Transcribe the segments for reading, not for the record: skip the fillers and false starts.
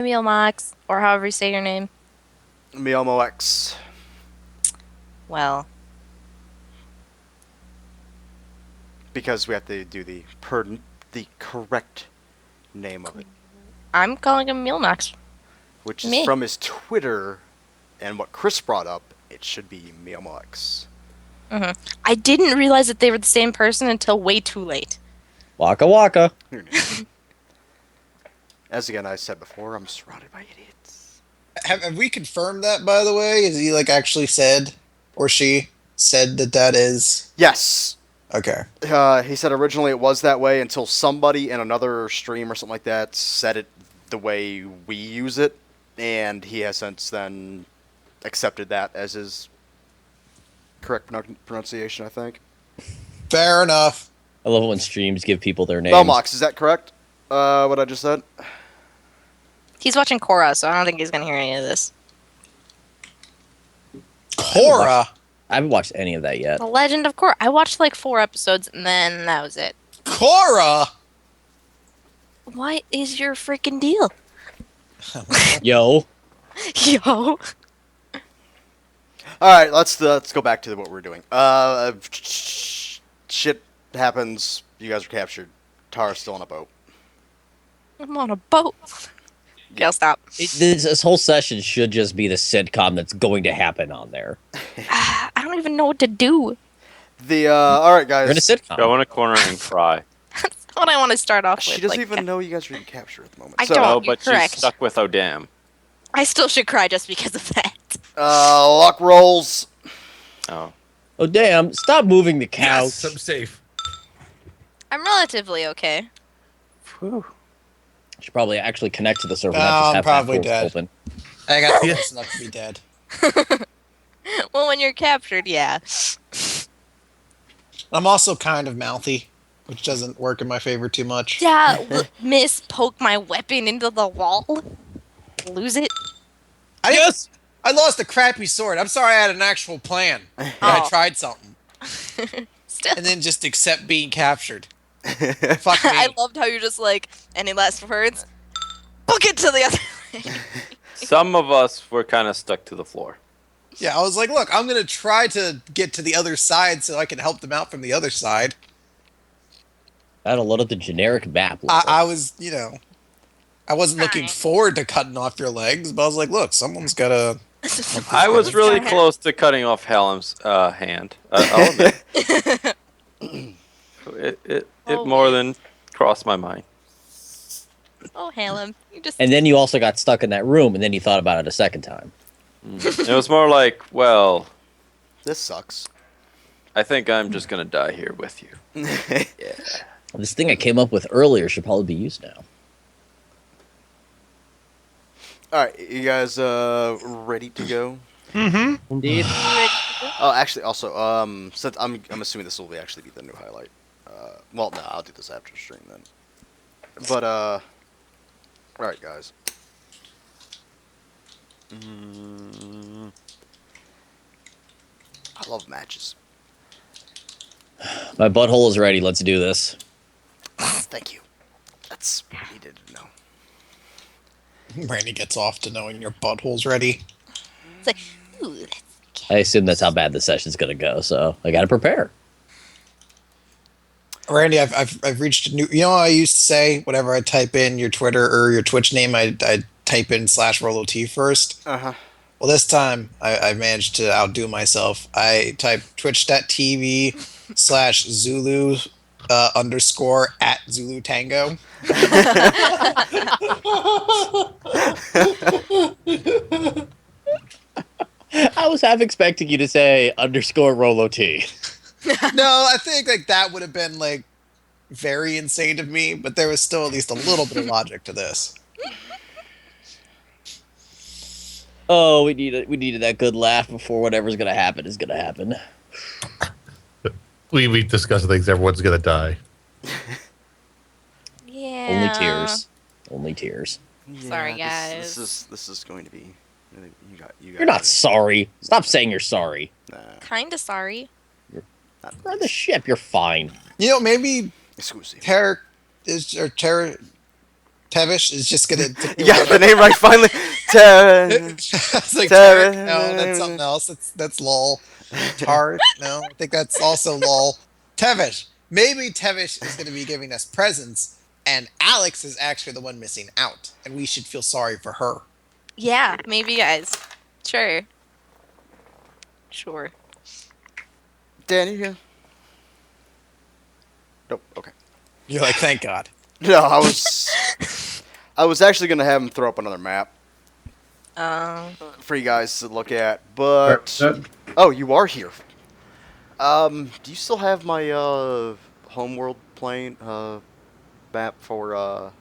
Emil Max, or however you say your name. Miyomo X. Well, Because we have to do the correct name of it, I'm calling him Emil Max. which is Me. from his Twitter, and what Chris brought up. It should be Miyomo X. I didn't realize that they were the same person until way too late. Waka waka. Who knew? As again I said before, I'm surrounded by idiots. Have we confirmed that, by the way? Is he actually said, or she said that is? Yes. Okay. He said originally it was that way until somebody in another stream or something like that said it the way we use it, and he has since then accepted that as his correct pronunciation, I think. Fair enough. I love it when streams give people their names. Belmox, is that correct? What I just said? He's watching Korra, so I don't think he's gonna hear any of this. Korra. I haven't watched any of that yet. The Legend of Korra. I watched like 4 episodes, and then that was it. Korra. What is your freaking deal? Yo. Yo. All right, let's go back to what we're doing. Shit happens. You guys are captured. Tara's still on a boat. I'm on a boat. Okay, I'll stop. This whole session should just be the sitcom that's going to happen on there. I don't even know what to do. All right, guys. You're in a sitcom. Go in a corner and cry. That's what I want to start off with. She doesn't like, even know you guys are being captured at the moment. I So, don't. No, you're but correct. she's stuck with Odam. I still should cry just because of that. luck rolls. Oh. Oh, damn. Stop moving the couch. Yes, I'm safe. I'm relatively okay. Whew. Should probably actually connect to the server. No, not just I'm have probably that door dead. open. I got this enough to be dead. Well, when you're captured, yeah. I'm also kind of mouthy, which doesn't work in my favor too much. Yeah, miss, poke my weapon into the wall. Lose it. I lost a crappy sword. I'm sorry I had an actual plan. I Oh. tried something. Still. And then just accept being captured. Fuck me. I loved how you're just like, any last words? Book it to the other way. Some of us were kind of stuck to the floor. Yeah, I was like, look, I'm going to try to get to the other side so I can help them out from the other side. I had to load up the generic map. I was, I wasn't looking Fine. forward to cutting off your legs, but I was like, look, someone's got to... I was really close to cutting off Hallam's hand. I'll admit. It Oh, more man. than crossed my mind. Oh, Hallam, you just. And then you also got stuck in that room, and then you thought about it a second time. It was more like, well, This sucks. I think I'm just going to die here with you. This thing I came up with earlier should probably be used now. All right, you guys ready to go? Indeed. Oh, actually, also, since I'm assuming this will actually be the new highlight. Well, no, I'll do this after stream then. But all right, guys. I love matches. My butthole is ready. Let's do this. Thank you. That's what I needed to know. Randy gets off to knowing your butthole's ready. It's like, ooh, that's I assume that's how bad the session's gonna go, so I gotta prepare. Randy, I've reached a new... You know how I used to say, whenever I type in your Twitter or your Twitch name, I type in /RoloT first? Uh-huh. Well, this time, I managed to outdo myself. I typed twitch.tv /Zulu _ at Zulu Tango. I was half expecting you to say _Rolo_T. No, I think that would have been very insane of me, but there was still at least a little bit of logic to this. Oh, we needed that good laugh before whatever's gonna happen is gonna happen. We discussed things. Everyone's gonna die. yeah. Only tears. Only tears. Sorry, Yeah, guys. This is going to be. You got. You're not sorry. Stop saying you're sorry. Nah, Kinda sorry. not You're on the ship. You're fine. Maybe exclusive. Terra Tevish is just gonna. Yeah, the name right finally. It's like Tevish. Tarek. No, that's something else. That's lol. Tarek. No, I think that's also lol. Tevish. Maybe Tevish is gonna be giving us presents, and Alex is actually the one missing out, and we should feel sorry for her. Yeah, maybe, guys. Sure. Sure. Dan, you here? Nope. Okay. You're like, thank God. No, I was actually gonna have him throw up another map for you guys to look at, but oh, you are here. Do you still have my homeworld plane map for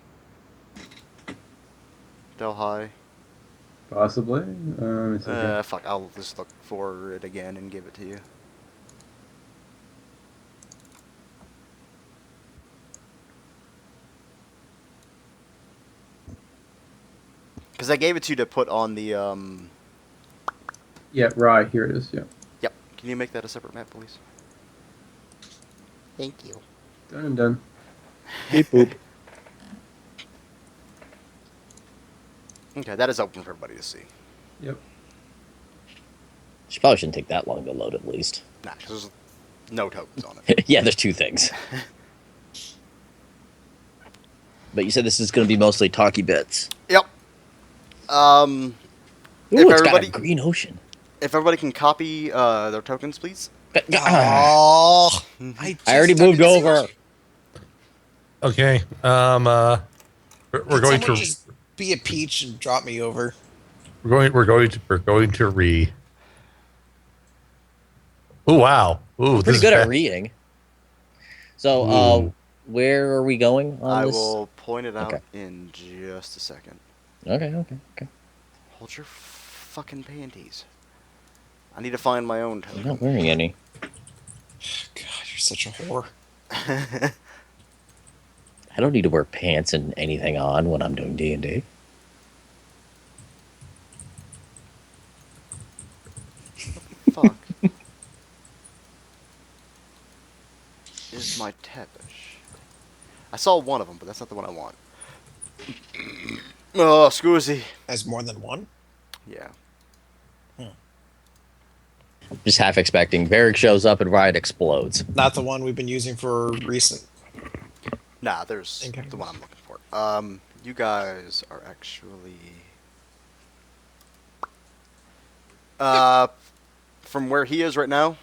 Delhi? Possibly. It's okay. Fuck, I'll just look for it again and give it to you. Because I gave it to you to put on the Yeah, right, here it is, yeah. Yep. Can you make that a separate map, please? Thank you. Done and done. Beep boop. Okay, that is open for everybody to see. Yep. She probably shouldn't take that long to load at least. Nah, because there's no tokens on it. Yeah, there's two things. But you said this is going to be mostly talkie bits. Yep. Ooh, If it's everybody- got a green ocean. If everybody can copy their tokens, please. Oh, I already moved over. Okay. We're going to just be a peach and drop me over. we're going to re. Oh wow. Ooh, this Pretty is good at bad. reading. So, Ooh. where are we going on I this? will point it out Okay. in just a second. Okay. Hold your fucking panties. I need to find my own I'm token. not wearing any. God, you're such a whore. I don't need to wear pants and anything on when I'm doing D&D. Fuck. Is my Tepish. I saw one of them, but that's not the one I want. Oh, Scoozy. Has more than one? Yeah. Just half expecting. Varric shows up and Riot explodes. Not the one we've been using for recent. Nah, there's Okay. the one I'm looking for. You guys are actually... from where he is right now,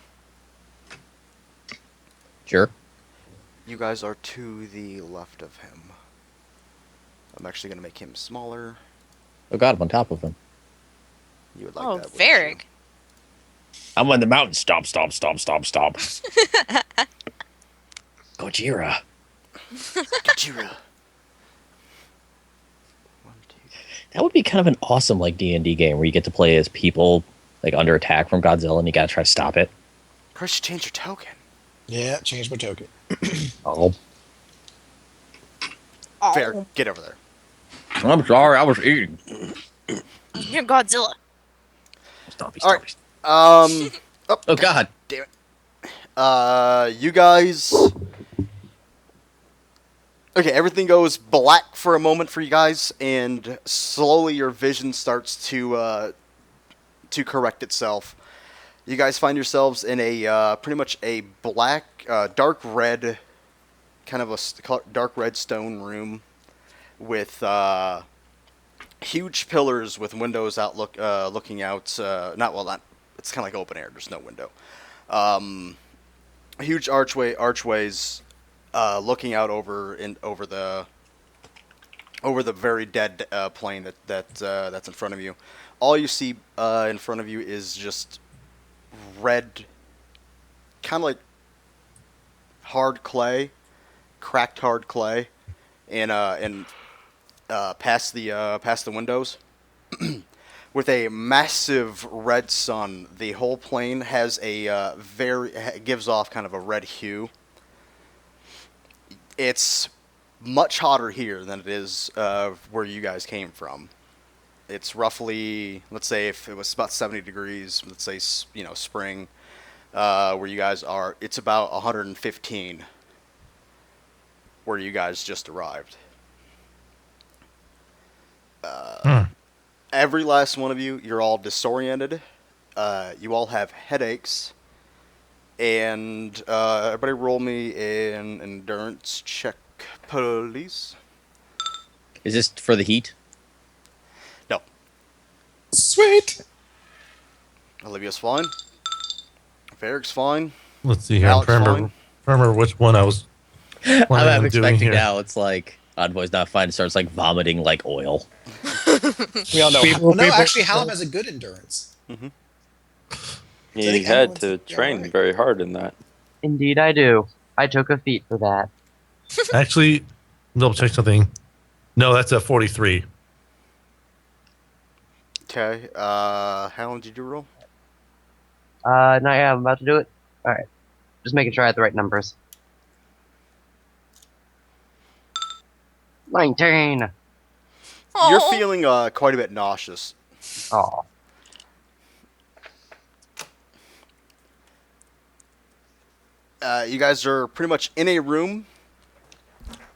Sure. you guys are to the left of him. I'm actually going to make him smaller. Oh god, I'm on top of him. You would like Oh, that, wouldn't you? Varric. I'm on the mountain. Stomp. Gojira. Gajira. 1, 2. That would be kind of an awesome like D&D game where you get to play as people like under attack from Godzilla and you gotta try to stop it. Probably should change your token. Yeah, change my token. Oh. Fair. Get over there. I'm sorry, I was eating. You're Godzilla. Stompy, All right. stompy. Oh, Oh god. damn it. You guys. Okay, everything goes black for a moment for you guys, and slowly your vision starts to correct itself. You guys find yourselves in a pretty much a black, dark red, kind of a dark red stone room with huge pillars with windows looking out. Not. It's kind of like open air. There's no window. Huge archways looking out over the very dead plain that's in front of you. All you see in front of you is just red, kind of like hard clay, cracked hard clay, and past the windows. With a massive red sun, the whole plane has gives off kind of a red hue. It's much hotter here than it is where you guys came from. It's roughly, let's say, if it was about 70 degrees, let's say, spring, where you guys are, it's about 115 where you guys just arrived. Every last one of you, you're all disoriented. You all have headaches. And everybody roll me an endurance check, please. Is this for the heat? No. Sweet. Olivia's fine. Eric's fine. Let's see here. Alex, I'm trying to fine. remember which one I was planning I'm on doing expecting here. now. It's like Envoy's not fine. Starts like vomiting like oil. We all know. People- no, people- actually, Hallam has a good endurance. He think had everyone's- to yeah, train right. very hard in that. Indeed, I do. I took a feat for that. Actually, double check something. No, that's a 43. Okay. How long did you roll? Not yet. I'm about to do it. All right. Just making sure I have the right numbers. 19. You're Aw. feeling quite a bit nauseous. Oh. You guys are pretty much in a room.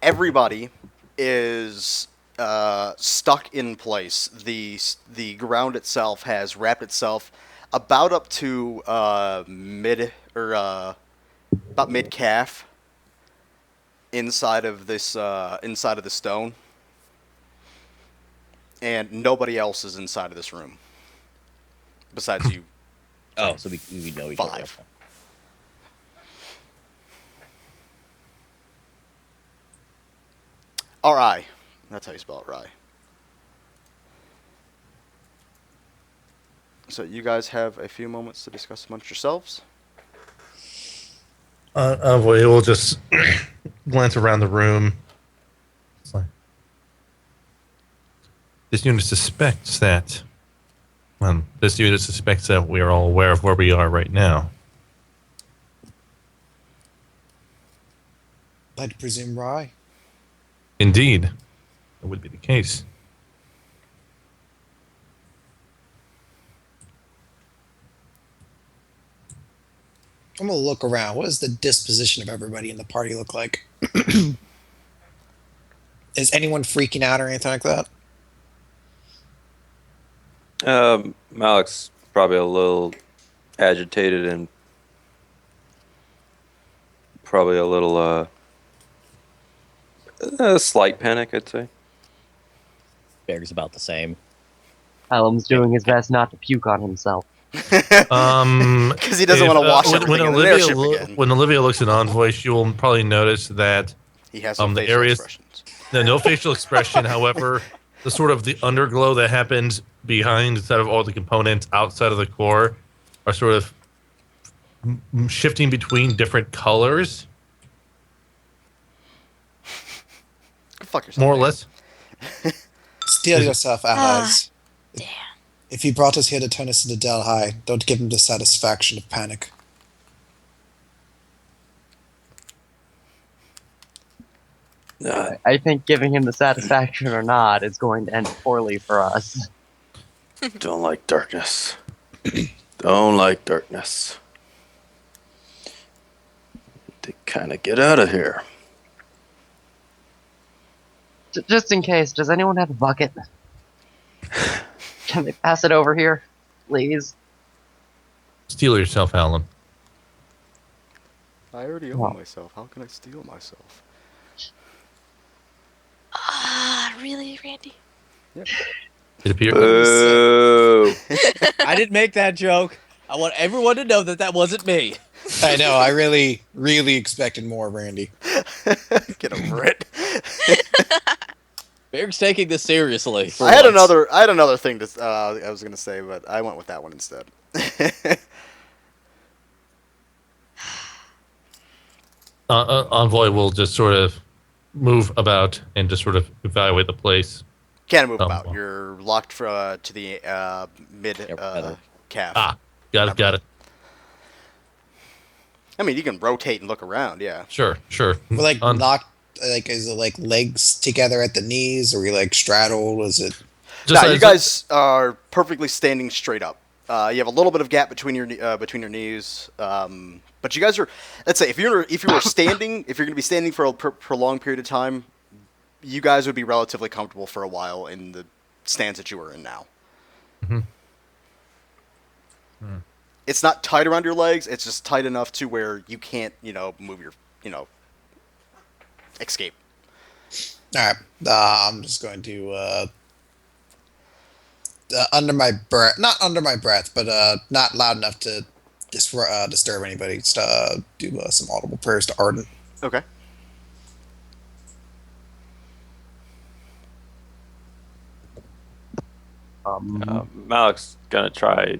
Everybody is stuck in place. The ground itself has wrapped itself about up to about mid calf inside of the stone, and nobody else is inside of this room besides you. Oh, so we know each other. Five. R.I. That's how you spell it, Rye. So you guys have a few moments to discuss amongst yourselves. Envoy will just glance around the room. It's like, this unit suspects that. Well, this unit suspects that we are all aware of where we are right now. I'd presume Rye. Indeed, that would be the case. I'm gonna look around. What does the disposition of everybody in the party look like? Is anyone freaking out or anything like that? Malik's probably a little agitated and probably a little a slight panic, I'd say. Bear's about the same. Hallam's doing his best not to puke on himself. Because he doesn't if, want to wash when, everything when in the Olivia airship again. when Olivia looks at Envoy, she will probably notice that He has some the facial areas- expressions. no facial expression. However, the sort of the underglow that happens behind instead of all the components outside of the core are sort of shifting between different colors, Go fuck yourself. more or man. less. Steel yourself, allies. Damn. If he brought us here to turn us into Delhi, don't give him the satisfaction of panic. I think giving him the satisfaction or not is going to end poorly for us. Don't like darkness. Don't like darkness. To kind of get out of here. Just in case, does anyone have a bucket? Can they pass it over here, please? Steal yourself, Alan. I already Wow. own myself. How can I steal myself? Ah, really, Randy? It appears. Boo! I didn't make that joke. I want everyone to know that that wasn't me. I know. I really, really expected more, Randy. Get over it. Bear's taking this seriously. for I had once. another thing to I was gonna say, but I went with that one instead. Envoy will just sort of move about and just sort of evaluate the place. Can't move Oh, about. well. You're locked for to the mid feather. calf. Ah, got it. I mean, you can rotate and look around. Yeah. Sure. We're like Un- locked. Like, is it like legs together at the knees? Are we like straddled? Is it? just No, you as- guys are perfectly standing straight up. You have a little bit of gap between your knees, but you guys are. Let's say if you were standing, if you're going to be standing for a prolonged period of time, you guys would be relatively comfortable for a while in the stance that you are in now. Mhm. It's not tight around your legs. It's just tight enough to where you can't, move your, escape. All right. I'm just going to under my breath, not under my breath, but not loud enough to disturb anybody. Just do some audible prayers to Arden. Okay. Malik's gonna try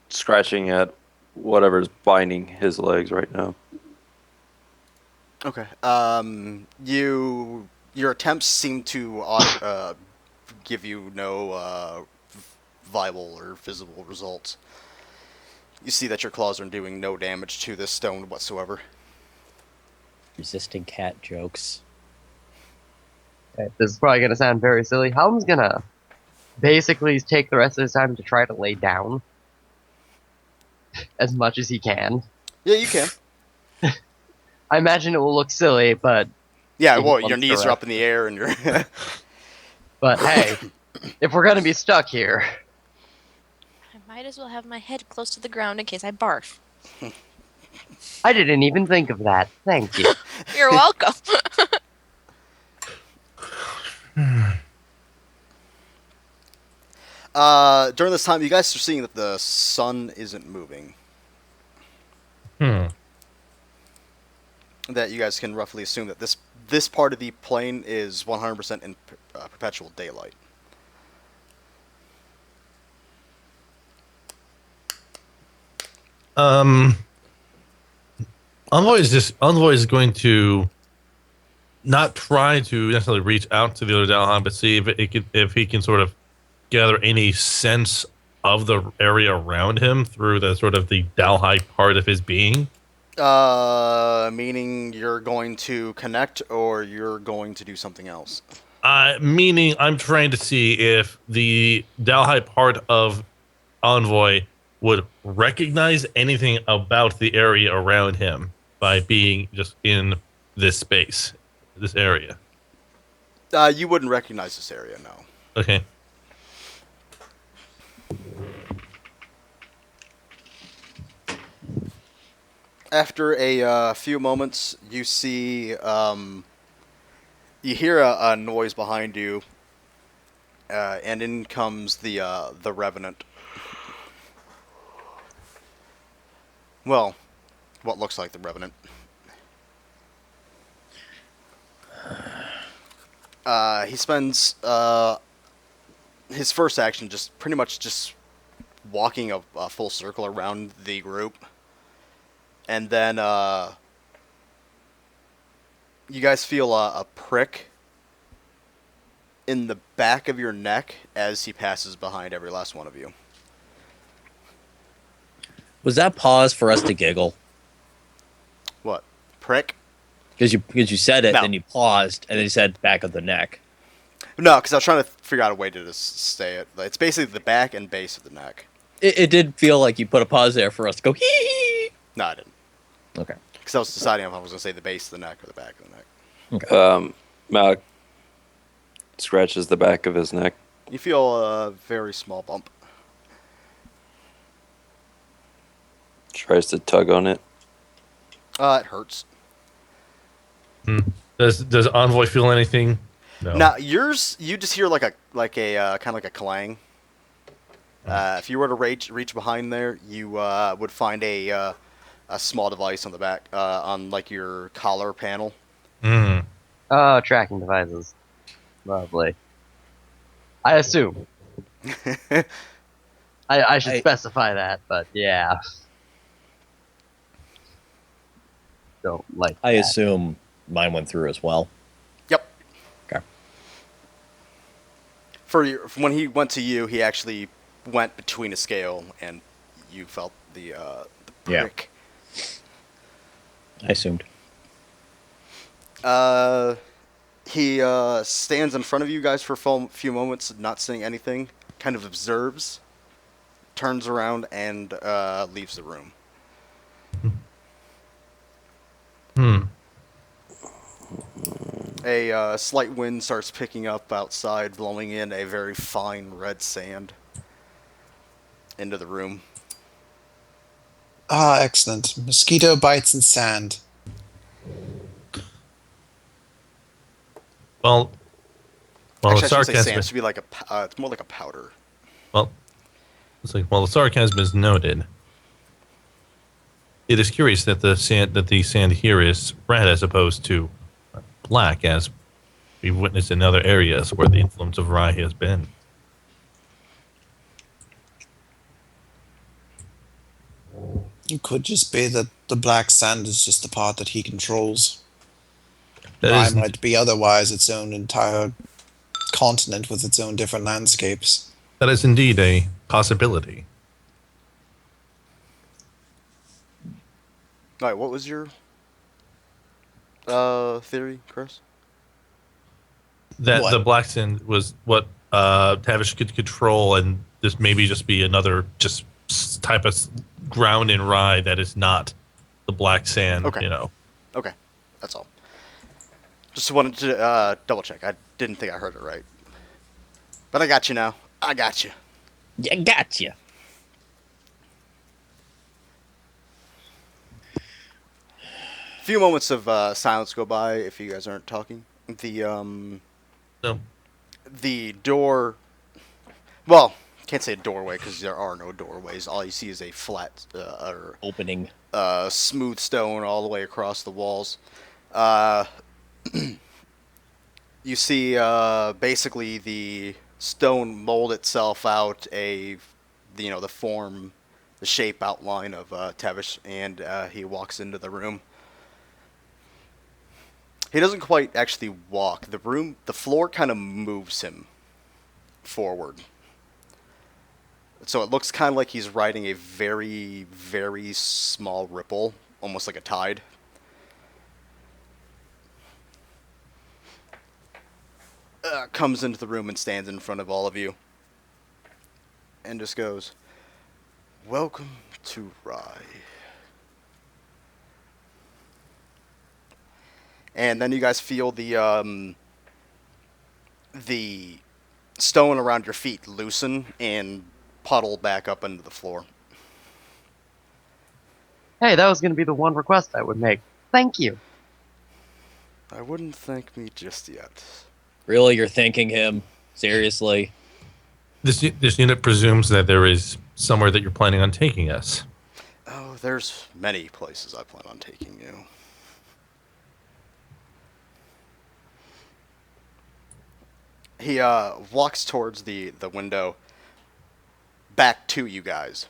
scratching at whatever's binding his legs right now. Okay. Your attempts seem to give you no viable or visible results. You see that your claws are doing no damage to this stone whatsoever. Resisting cat jokes. Okay, this is probably gonna sound very silly. Helm's gonna basically take the rest of his time to try to lay down as much as he can. Yeah, you can. I imagine it will look silly, but Yeah, He well, your wants to knees are up rest. in the air and you're... but hey, if we're gonna be stuck here, I might as well have my head close to the ground in case I barf. I didn't even think of that. Thank you. You're welcome. During this time, you guys are seeing that the sun isn't moving. That you guys can roughly assume that this part of the plane is 100% in perpetual daylight. Envoy is going to not try to necessarily reach out to the other Dalhan, but see if he can sort of gather any sense of the area around him through the sort of the Dalhai part of his being. Meaning you're going to connect or you're going to do something else. Meaning I'm trying to see if the Dalhai part of Envoy would recognize anything about the area around him by being just in this space, this area. You wouldn't recognize this area, no. Okay. After a few moments, you see, you hear a noise behind you, and in comes the Revenant. Well, what looks like the Revenant. He spends his first action just pretty much just walking a full circle around the group. And then you guys feel a prick in the back of your neck as he passes behind every last one of you. Was that pause for us to giggle? What? Prick? Because you said it, No. then you paused, and then you said back of the neck. No, because I was trying to figure out a way to just say it. It's basically the back and base of the neck. It did feel like you put a pause there for us to go hee hee. No, I didn't. Okay. Because I was deciding if I was going to say the base of the neck or the back of the neck. Malik scratches the back of his neck. You feel a very small bump. Tries to tug on it. It hurts. Does Envoy feel anything? No. Now yours, you just hear like a kind of like a clang. If you were to reach behind there, you would find a small device on the back, on like your collar panel. Mm. Oh, tracking devices. Lovely. I assume. I should specify that, but yeah. Don't like I that. assume mine went through as well. Yep. Okay. For when he went to you, he actually went between a scale, and you felt the Yeah. prick. I assumed. He stands in front of you guys for a few moments, not saying anything, kind of observes, turns around, and leaves the room. A slight wind starts picking up outside, blowing in a very fine red sand into the room. Ah, excellent. Mosquito bites and sand. Well, the Actually, I shouldn't say sarcasm. sand. It should be like it's more like a powder. Well, it's like the sarcasm is noted. It is curious that the sand here is red as opposed to black, as we've witnessed in other areas where the influence of rye has been. It could just be that the black sand is just the part that he controls. That Rye is, might be otherwise its own entire continent with its own different landscapes. that is indeed a possibility. All right, what was your theory, Chris? That What? the black sand was what Tavish could control, and this maybe just be another just type of ground in rye that is not the black sand. Okay. You know. Okay, that's all. Just wanted to double check. I didn't think I heard it right. But I got you now. I got you. Yeah, gotcha. A few moments of silence go by if you guys aren't talking. No. The door. Well, can't say a doorway because there are no doorways. All you see is a flat or Opening. smooth stone all the way across the walls. You see basically the stone mold itself out the form, the shape outline of Tavish, and he walks into the room. He doesn't quite actually walk. The floor kind of moves him forward. So it looks kind of like he's riding a very, very small ripple, almost like a tide. Comes into the room and stands in front of all of you. And just goes, "Welcome to Rye." And then you guys feel the stone around your feet loosen and puddle back up into the floor. Hey, that was going to be the one request I would make. Thank you. I wouldn't thank me just yet. Really, you're thanking him? Seriously? This unit presumes that there is somewhere that you're planning on taking us. Oh, there's many places I plan on taking you. He walks towards the window back to you guys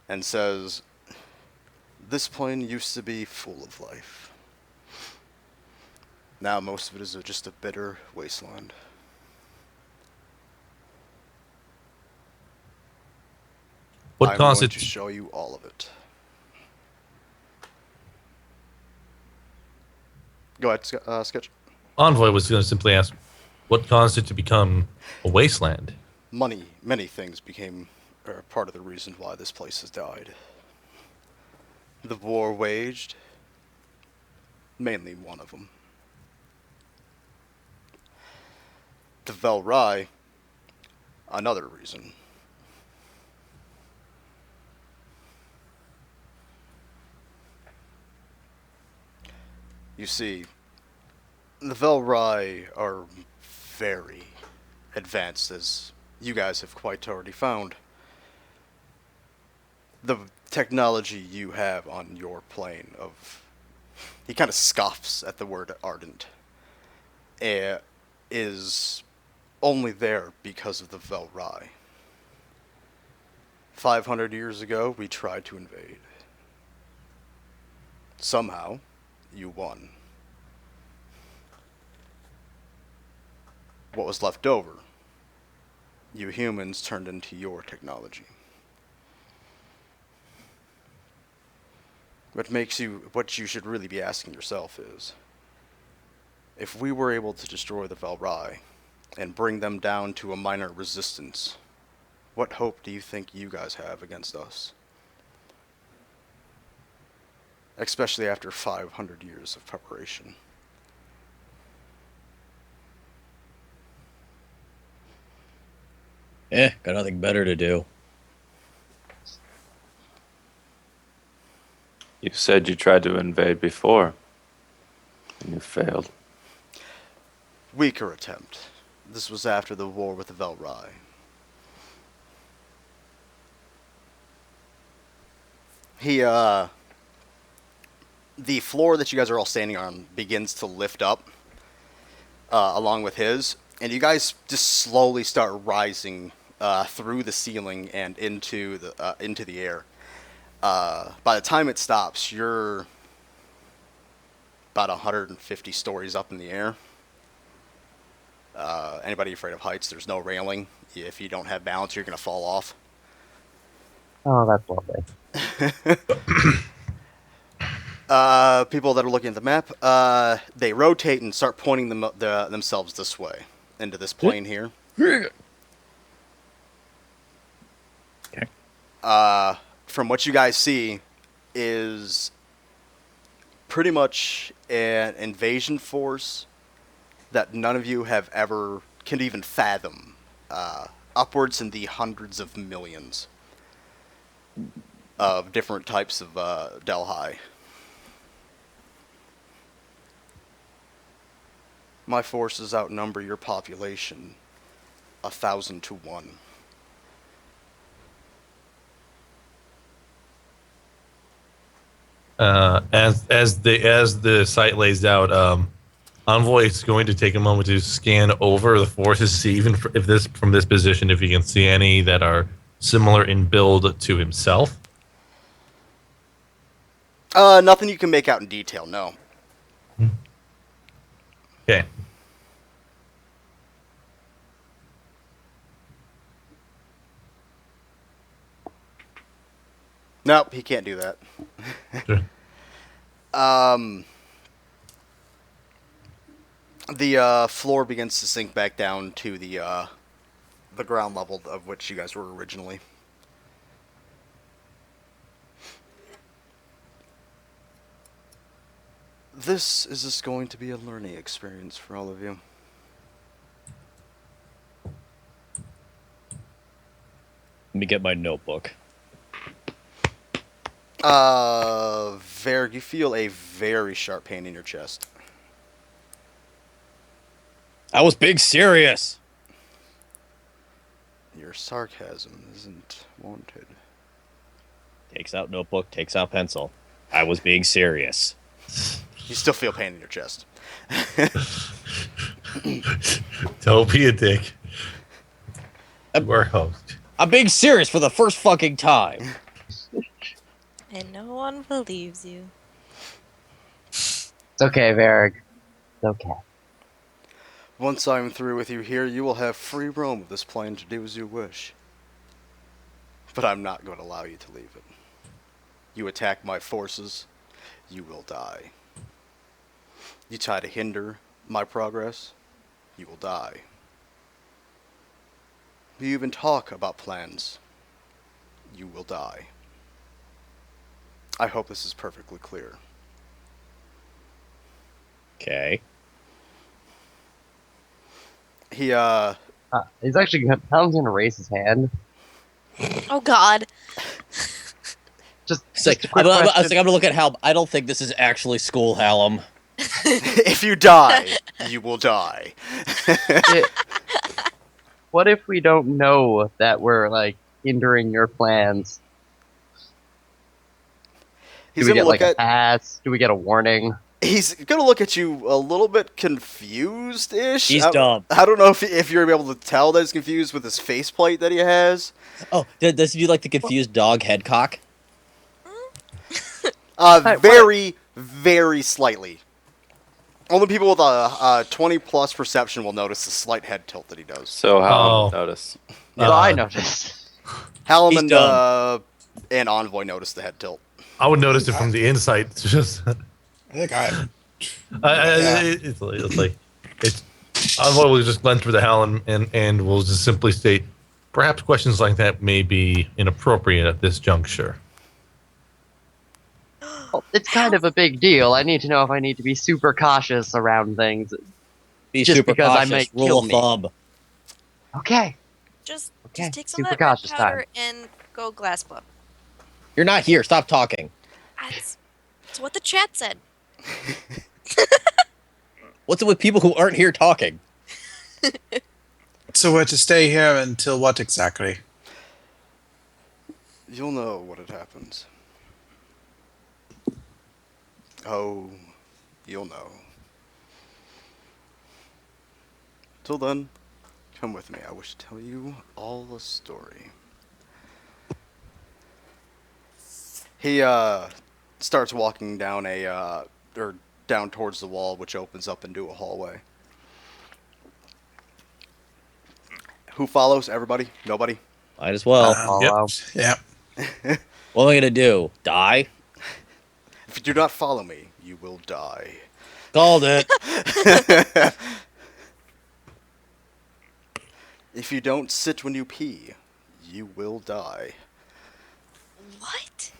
and says, "This plane used to be full of life. Now most of it is just a bitter wasteland. What I'm going to constitutes show you all of it." Go ahead, Sketch. Envoy was going to simply ask, what caused it to become a wasteland? Many things became part of the reason why this place has died. The war waged, mainly one of them. The Velrai, another reason. You see, the Velrai are very advanced, as you guys have quite already found. The technology you have on your plane of... He kind of scoffs at the word ardent. Is only there because of the Velrai. 500 years ago, we tried to invade. Somehow, you won. What was left over, you humans turned into your technology. What you should really be asking yourself is, if we were able to destroy the Velrai and bring them down to a minor resistance, what hope do you think you guys have against us? Especially after 500 years of preparation. Got nothing better to do. You said you tried to invade before, and you failed. Weaker attempt. This was after the war with the Velrai. The floor that you guys are all standing on begins to lift up, along with his, and you guys just slowly start rising through the ceiling and into the air. By the time it stops, you're about 150 stories up in the air. Anybody afraid of heights? There's no railing. If you don't have balance, you're gonna fall off. Oh, that's lovely. People that are looking at the map, they rotate and start pointing themselves this way, into this plane here. Okay. From what you guys see, is pretty much an invasion force that none of you have ever can even fathom. Upwards in the hundreds of millions of different types of Delhi. My forces outnumber your population 1,000 to 1. As the site lays out, Envoy is going to take a moment to scan over the forces, see even if this from this position, if he can see any that are similar in build to himself. Nothing you can make out in detail, no. Okay. Nope, he can't do that. Sure. The floor begins to sink back down to the ground level of which you guys were originally. This is just going to be a learning experience for all of you. Let me get my notebook. Varric, you feel a very sharp pain in your chest. I was being serious. Your sarcasm isn't wanted. Takes out notebook, takes out pencil. I was being serious. You still feel pain in your chest. Don't be a dick. We're host. I'm being serious for the first fucking time. And no one believes you. It's okay, Varric. It's okay. Once I'm through with you here, you will have free roam of this plane to do as you wish. But I'm not going to allow you to leave it. You attack my forces, you will die. You try to hinder my progress, you will die. You even talk about plans, you will die. I hope this is perfectly clear. Okay. He, He's actually Tom's gonna raise his hand. Oh God. Just It's like, a quick I'm question. gonna look at Halm. I don't think this is actually school, Hallam. if you die, you will die. What if we don't know that we're like hindering your plans? He's Do we gonna get look like a at. pass? Do we get a warning? He's gonna look at you a little bit confused-ish. He's dumb. I don't know if you're able to tell that he's confused with his faceplate that he has. Oh, does he do like the confused dog headcock? Very, very slightly. Only people with a 20+ perception will notice the slight head tilt that he does. So how Oh. notice? Well, I noticed. Hallam He's and Envoy notice the head tilt. I would notice it from the inside. It's just, I think I. it's like Envoy will just glance through the hell and will just simply state, perhaps questions like that may be inappropriate at this juncture. Well, it's kind of a big deal. I need to know if I need to be super cautious around things. Be Just super because I cautious. might Rule kill of me. thumb. Okay. Just Okay, take some super of that red cautious powder and go glass book. You're not here. Stop talking. That's what the chat said. What's it with people who aren't here talking? So we're to stay here until what exactly? You'll know what it happens. Oh, you'll know. Till then, come with me. I wish to tell you all a story. He starts walking down or down towards the wall, which opens up into a hallway. Who follows? Everybody? Nobody? Might as well. Follow. Yep. What am I gonna do? Die? If you do not follow me, you will die. Called it. If you don't sit when you pee, you will die. What?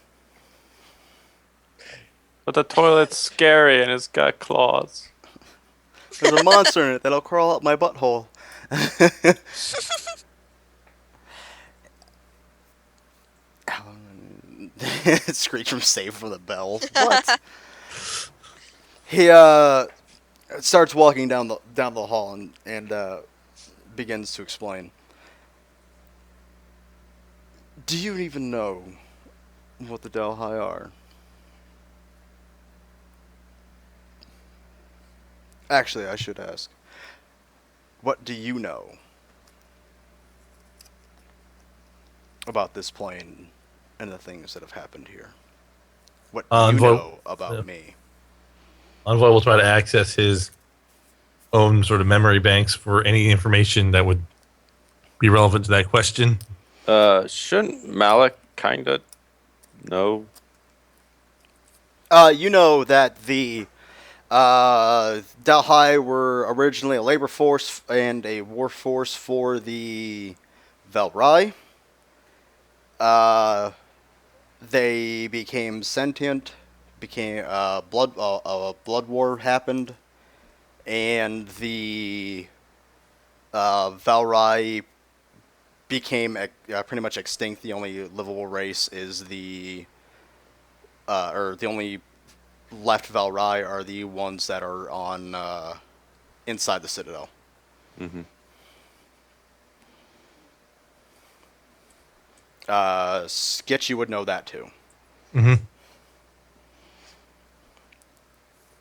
But the toilet's scary and it's got claws. There's a monster in it that'll crawl up my butthole. Screech from Save from the Bell. What? He starts walking down the hall and begins to explain. Do you even know what the Delhi are? Actually, I should ask. What do you know about this plane and the things that have happened here? What do you Envoy- know about me? Envoy will try to access his own sort of memory banks for any information that would be relevant to that question. Shouldn't Malik kind of know? You know that the Delhi were originally a labor force and a war force for the Velrai. They became sentient. A blood war happened, and the Velrai became pretty much extinct. The only livable race is or the only left Velrai are the ones that are on inside the Citadel. Mm-hmm. Sketchy would know that too. Mm-hmm.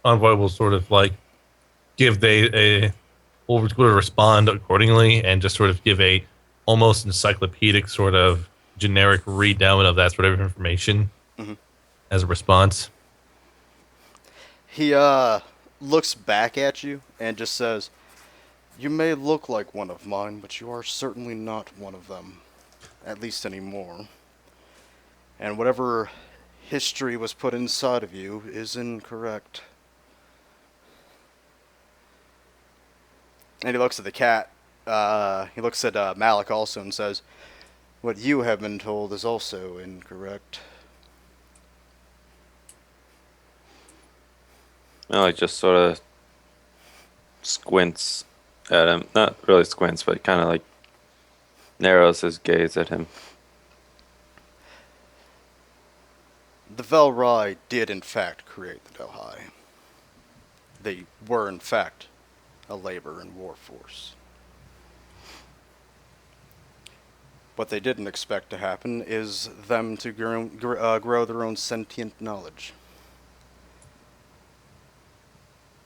Envoy will sort of like give will sort of respond accordingly and just sort of give a almost encyclopedic sort of generic read down of that sort of information as a response. He looks back at you and just says, "You may look like one of mine, but you are certainly not one of them, at least anymore. And whatever history was put inside of you is incorrect." And he looks at the cat. He looks at Malik also and says, "What you have been told is also incorrect." Well, he just sort of squints at him. Not really squints, but kind of like narrows his gaze at him. The Velrai did in fact create the Delhi. They were in fact a labor and war force. What they didn't expect to happen is them to grow their own sentient knowledge.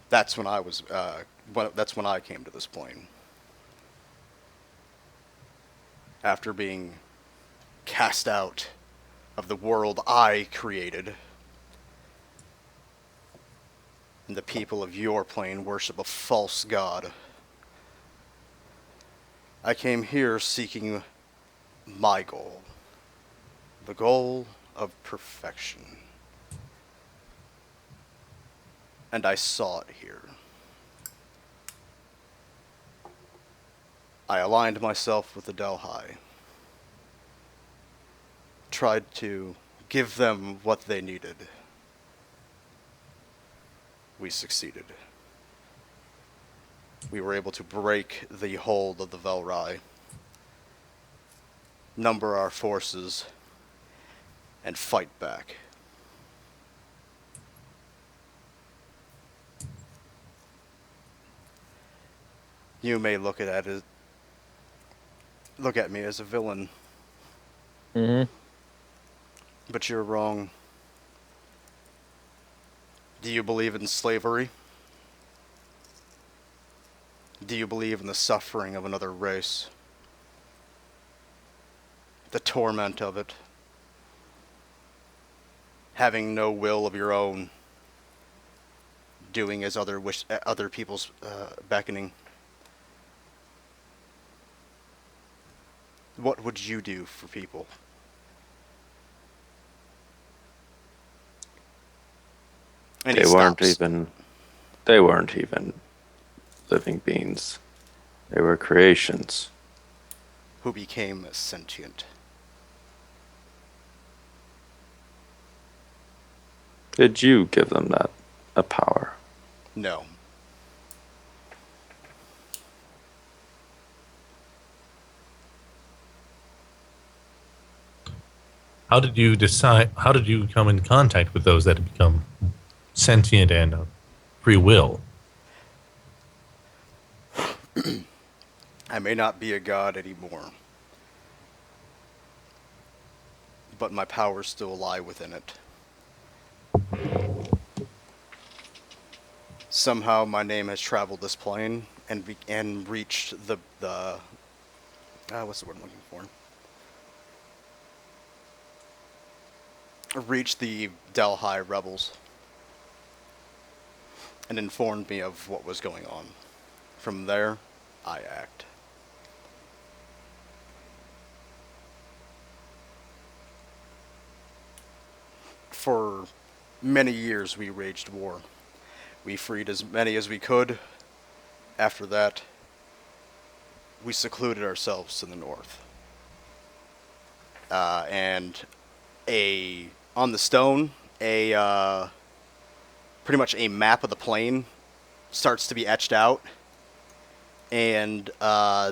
That's when I was. That's when I came to this plane. After being cast out of the world I created, and the people of your plane worship a false god, I came here seeking my goal, the goal of perfection. And I saw it here. I aligned myself with the Delhi, tried to give them what they needed. We succeeded. We were able to break the hold of the Velrai number our forces, and fight back. You may look at me as a villain, Mm-hmm. but you're wrong. Do you believe in slavery? Do you believe in the suffering of another race? The torment of it? Having no will of your own? Doing as other people's beckoning? What would you do for people? And They he weren't stops. they weren't even living beings. They were creations. Who became sentient. Did you give them a power? No. How did you decide? How did you come in contact with those that had become sentient and free will? I may not be a god anymore, but my powers still lie within it. Somehow my name has traveled this plane and reached the what's the word I'm looking for? Reached the Delhi rebels and informed me of what was going on. From there, I act. For many years we waged war. We freed as many as we could. After that, we secluded ourselves to the north. And on the stone, pretty much a map of the plane starts to be etched out, and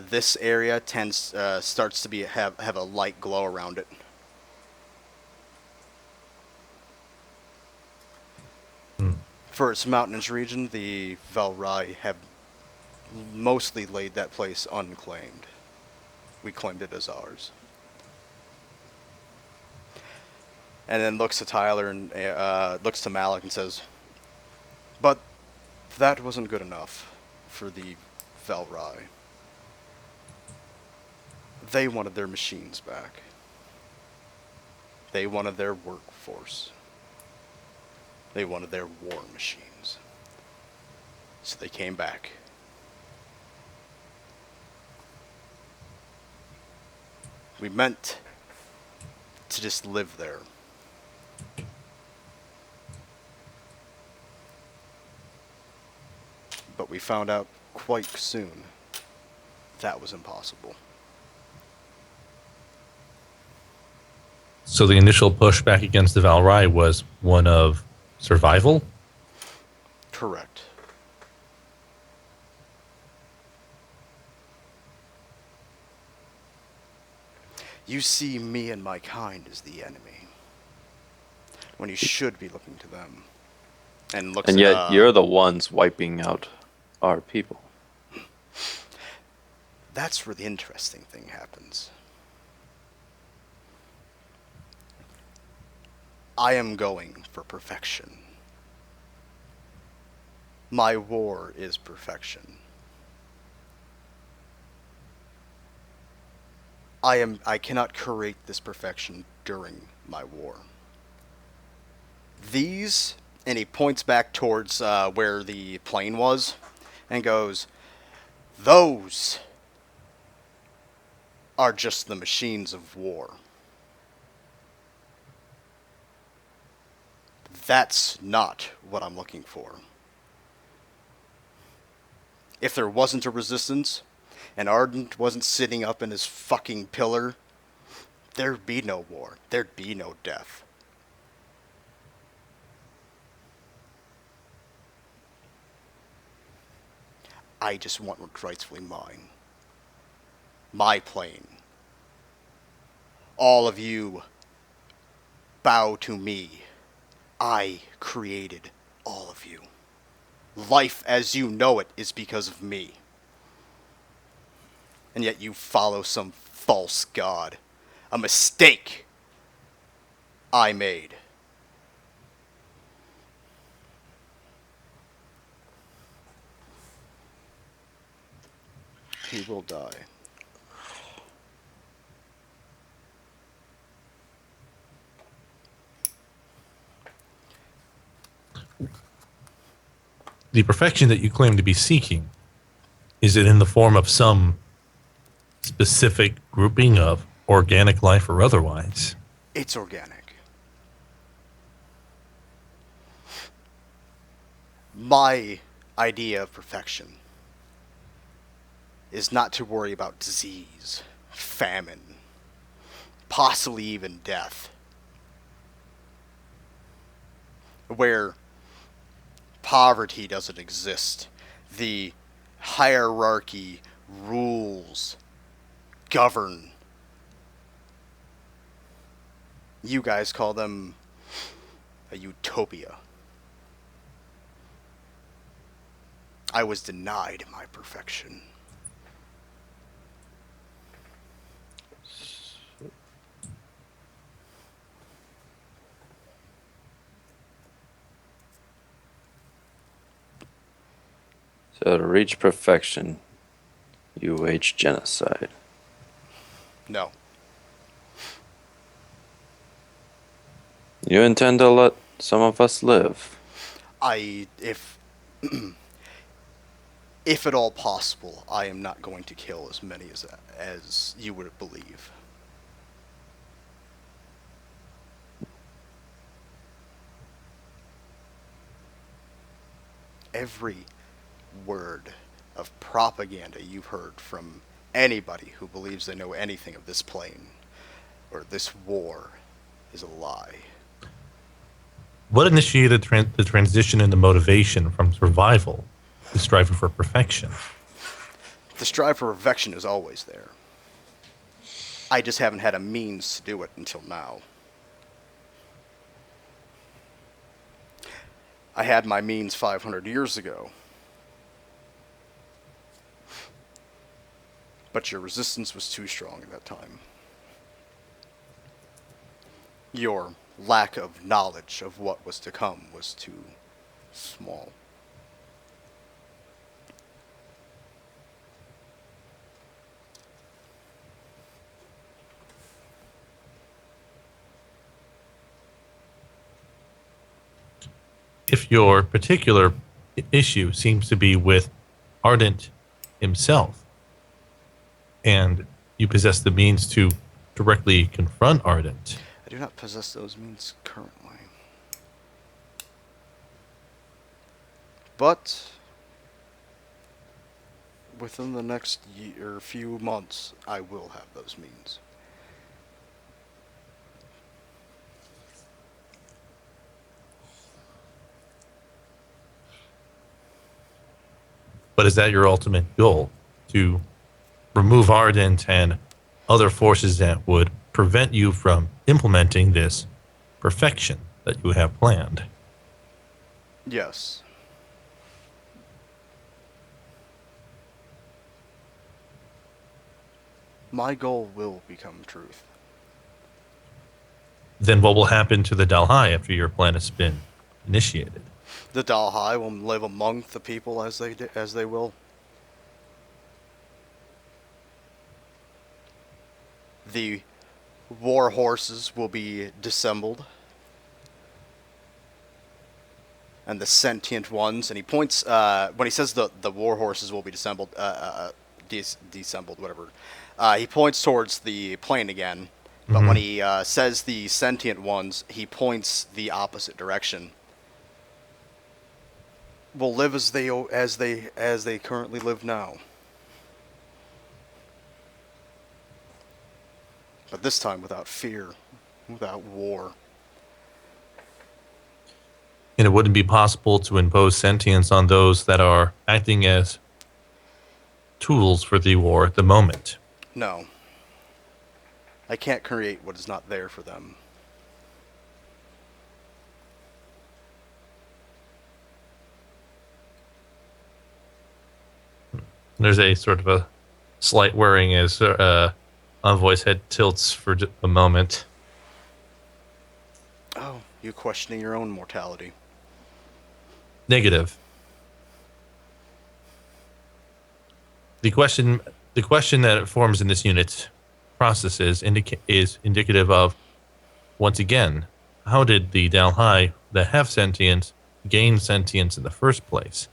this area starts to have a light glow around it. For its mountainous region, the Valrai have mostly laid that place unclaimed. We claimed it as ours. And then looks to Tyler and looks to Malik and says, "But that wasn't good enough for the Valrai. They wanted their machines back. They wanted their workforce. They wanted their war machines. So they came back. We meant to just live there. But we found out quite soon that was impossible." So the initial pushback against the Valrai was one of survival? Correct. You see me and my kind as the enemy, when you should be looking to them. And yet you're the ones wiping out our people. That's where the interesting thing happens. I am going for perfection. My war is perfection. I cannot create this perfection during my war. These, and he points back towards where the plane was, and goes, "Those are just the machines of war. That's not what I'm looking for. If there wasn't a resistance, and Ardent wasn't sitting up in his fucking pillar, there'd be no war. There'd be no death. I just want what's rightfully mine. My plane. All of you bow to me. I created all of you. Life as you know it is because of me. And yet you follow some false god. A mistake I made. He will die. The perfection that you claim to be seeking, is it in the form of some specific grouping of organic life or otherwise? It's organic. My idea of perfection is not to worry about disease, famine, possibly even death. Where poverty doesn't exist, the hierarchy, rules, govern. You guys call them a utopia. I was denied my perfection. So to reach perfection, you wage genocide. No. You intend to let some of us live. If at all possible, I am not going to kill as many as you would believe. Every word of propaganda you've heard from anybody who believes they know anything of this plane or this war is a lie. What initiated the transition in the motivation from survival to striving for perfection? The strive for perfection is always there. I just haven't had a means to do it until now. I had my means 500 years ago. But your resistance was too strong at that time. Your lack of knowledge of what was to come was too small. If your particular issue seems to be with Ardent himself, and you possess the means to directly confront Ardent, I do not possess those means currently. But within the next year, few months, I will have those means. but is that your ultimate goal? To remove Ardent and other forces that would prevent you from implementing this perfection that you have planned? Yes. My goal will become truth. Then what will happen to the Dalhai after your plan has been initiated? The Dalhai will live among the people as they will. The war horses will be dissembled. And the sentient ones, and he points, when he says the war horses will be dissembled, dissembled, whatever, he points towards the plane again. But when he says the sentient ones, he points the opposite direction. Will live as they currently live now. But this time without fear, without war. And it wouldn't be possible to impose sentience on those that are acting as tools for the war at the moment. No. I can't create what is not there for them. There's a sort of a slight worrying as Envoy's head tilts for a moment. Oh, you questioning your own mortality. Negative. The question that it forms in this unit processes is indicative of, once again, how did the Dalhai that have sentience gain sentience in the first place?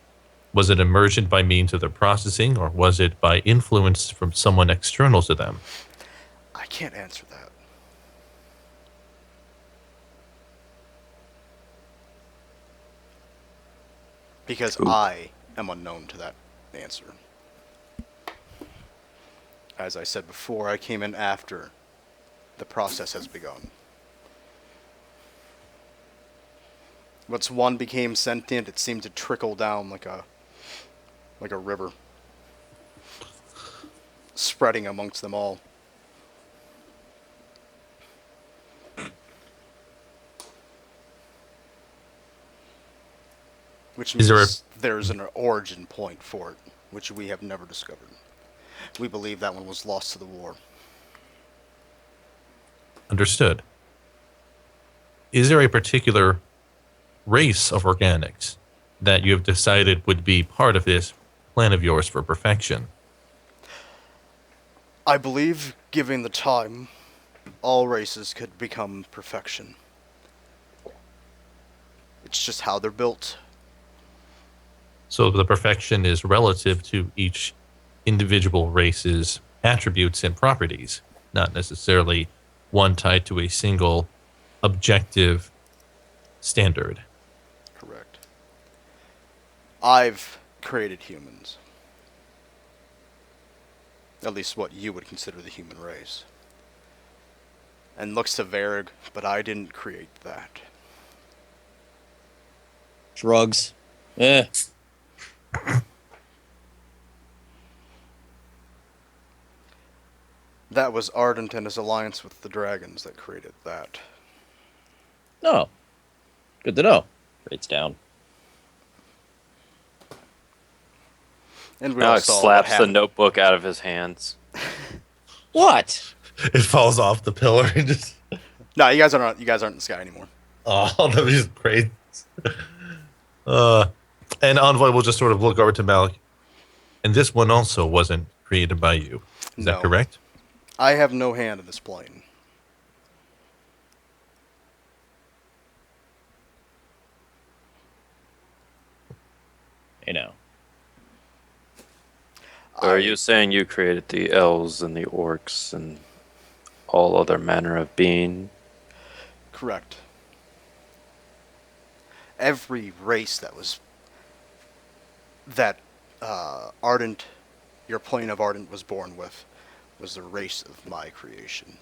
Was it emergent by means of their processing, or was it by influence from someone external to them? I can't answer that. Because Ooh. I am unknown to that answer. As I said before, I came in after the process has begun. Once one became sentient, it seemed to trickle down like a river, spreading amongst them all. Which Is means there there's an origin point for it, which we have never discovered. We believe that one was lost to the war. Understood. Is there a particular race of organics that you have decided would be part of this plan of yours for perfection? I believe, given the time, all races could become perfection. It's just how they're built. So the perfection is relative to each individual race's attributes and properties, not necessarily one tied to a single objective standard. Correct. I've created humans. At least what you would consider the human race. And looks to Varrig, but I didn't create that. Drugs. Eh. That was Ardent and his alliance with the dragons that created that. No. Good to know. Rates down. And we all Alex saw what slaps the happened. notebook out of his hands. What? It falls off the pillar and just No, you guys aren't in the sky anymore. oh, that was great. And Envoy will just sort of look over to Malik. And this one also wasn't created by you. Is No. that correct? I have no hand in this plane. You know. So are you saying you created the elves and the orcs and all other manner of being? Correct. Every race that Ardent, your plane of Ardent was born with, was the race of my creation.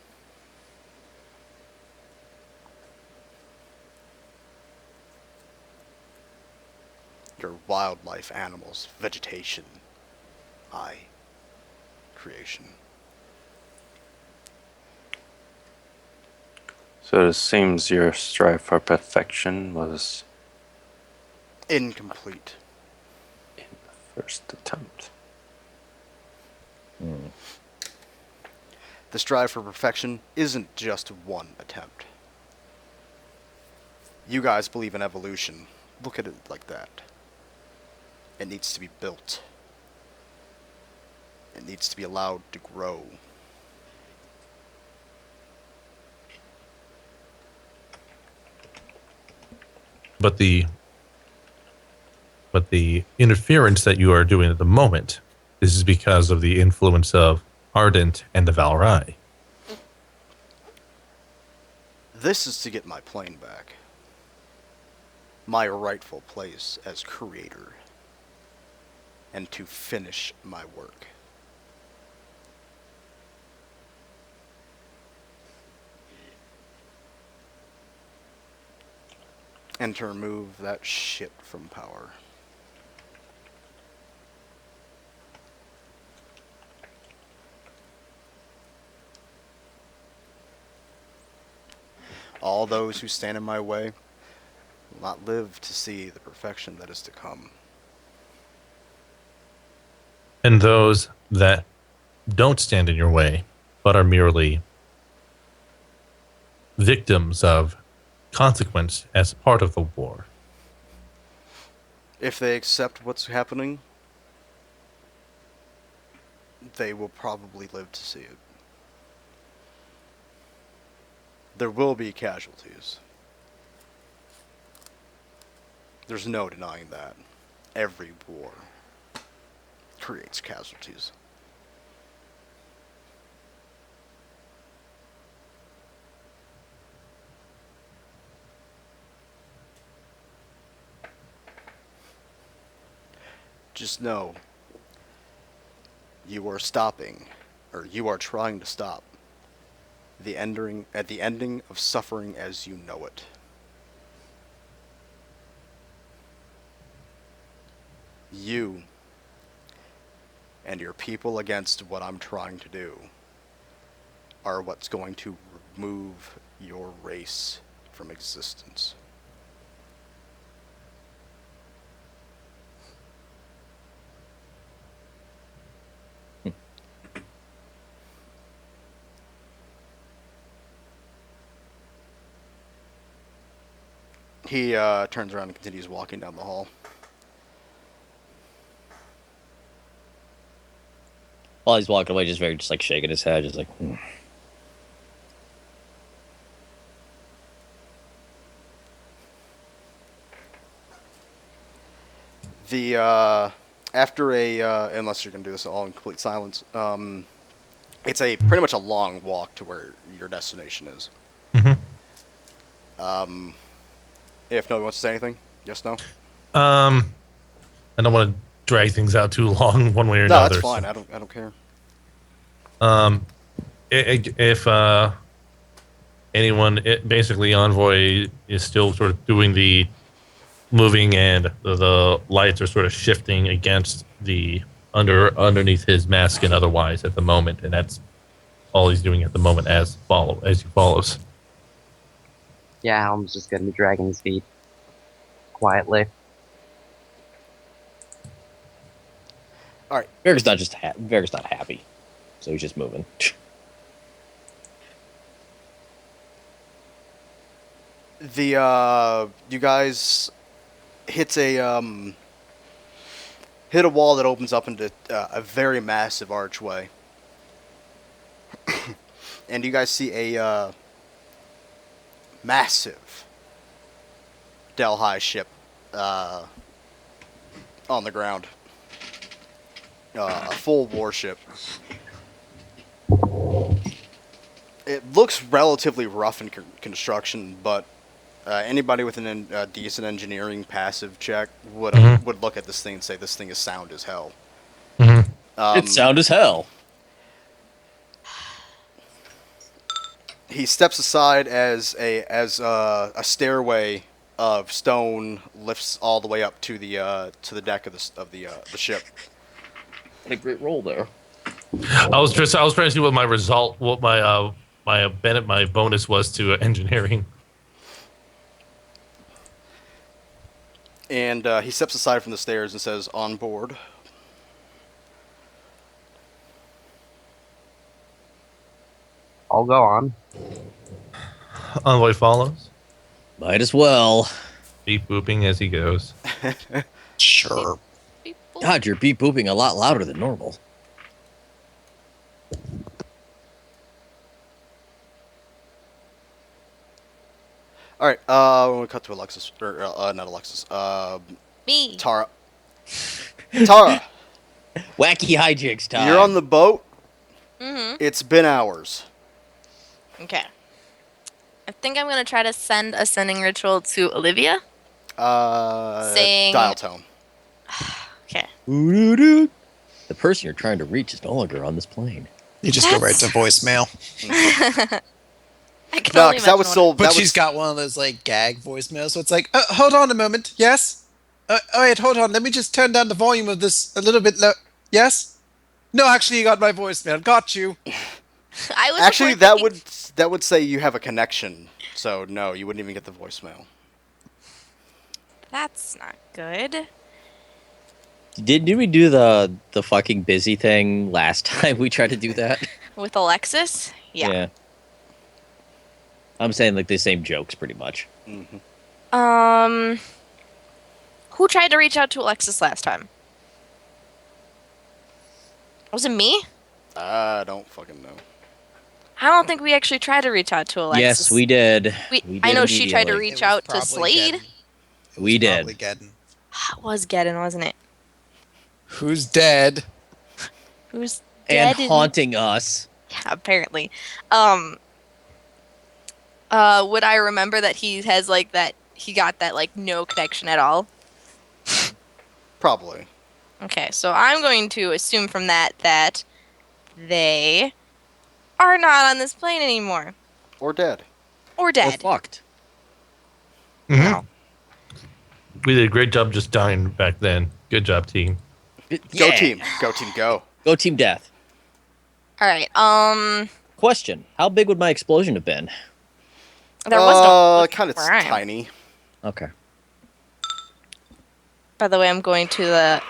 Your wildlife, animals, vegetation, my creation. So it seems your strive for perfection was Incomplete. in the first attempt. The strive for perfection isn't just one attempt. You guys believe in evolution. Look at it like that. It needs to be built. It needs to be allowed to grow. But the interference that you are doing at the moment, this is because of the influence of Ardent and the Valrai. This is to get my plane back. My rightful place as creator. And to finish my work. And to remove that shit from power. All those who stand in my way will not live to see the perfection that is to come. And those that don't stand in your way, but are merely victims of consequence as part of the war. If they accept what's happening, they will probably live to see it. There will be casualties. There's no denying that. Every war creates casualties. Just know you are stopping, or you are trying to stop, the ending of suffering as you know it. You and your people against what I'm trying to do are what's going to remove your race from existence. He turns around and continues walking down the hall. While he's walking away, just like shaking his head, just like. The after unless you're gonna do this all in complete silence, it's pretty much a long walk to where your destination is. Mm-hmm. If nobody wants to say anything, yes, no. I don't want to drag things out too long, one way or No, another. that's fine. So. I don't care. If anyone, basically Envoy is still sort of doing the moving, and the lights are sort of shifting against the underneath his mask and otherwise at the moment, and that's all he's doing at the moment as he follows. Yeah, Helm's just gonna be dragging his feet quietly. All right. Varric's not just Varric's not happy, so he's just moving. You guys hit a wall that opens up into a very massive archway, and you guys see a massive Delhi ship on the ground, a full warship. It looks relatively rough in construction, but anybody with a decent engineering passive check would look at this thing and say this thing is sound as hell. Mm-hmm. It's sound as hell. He steps aside as a stairway of stone lifts all the way up to the deck of the ship. What a great roll there. I was trying to see what my result, what my bonus was to engineering. And he steps aside from the stairs and says, "On board." I'll go on. Envoy follows, Might as well. beep booping as he goes. Sure. God, you're beep booping a lot louder than normal. All right. When we cut to Alexis, or not Alexis. Me. Tara. Tara, Wacky hijinks time. you're on the boat. Mm-hmm. It's been hours. Okay. I think I'm gonna try to send a sending ritual to Olivia. Saying- Dial tone. Okay. Ooh-doo-doo. The person you're trying to reach is no longer on this plane. You just go right to voicemail. I can No, only because that was imagine still. But That she's was, got one of those like gag voicemails, so it's like, hold on a moment. Yes. Wait, hold on. Let me just turn down the volume of this a little bit low. Yes. No, actually, you got my voicemail. Got you. I was actually thinking- that would say you have a connection So no, you wouldn't even get the voicemail. That's not good. Did we do the fucking busy thing last time we tried to do that? With Alexis? Yeah. I'm saying like the same jokes pretty much. Mm-hmm. Who tried to reach out to Alexis last time? Was it me? I don't fucking know. I don't think we actually tried to reach out to Alexis. Yes, we did. We did I know she tried to immediately. reach It was out to probably Slade. Geddon. It was We did. probably Geddon. It was Geddon, wasn't it? Who's dead? Who's And dead? haunting us. Yeah, apparently. Would I remember that he has like that? He got that like no connection at all. Probably. Okay, so I'm going to assume from that they are not on this plane anymore Or dead. or We're dead. fucked. Mhm. We did a great job just dying back then. Good job, team. Go Yeah. team. Go team. Go. Go Team Death. All right. Question: how big would my explosion have been? There was no kind of where I am. tiny. Okay. By the way, I'm going to the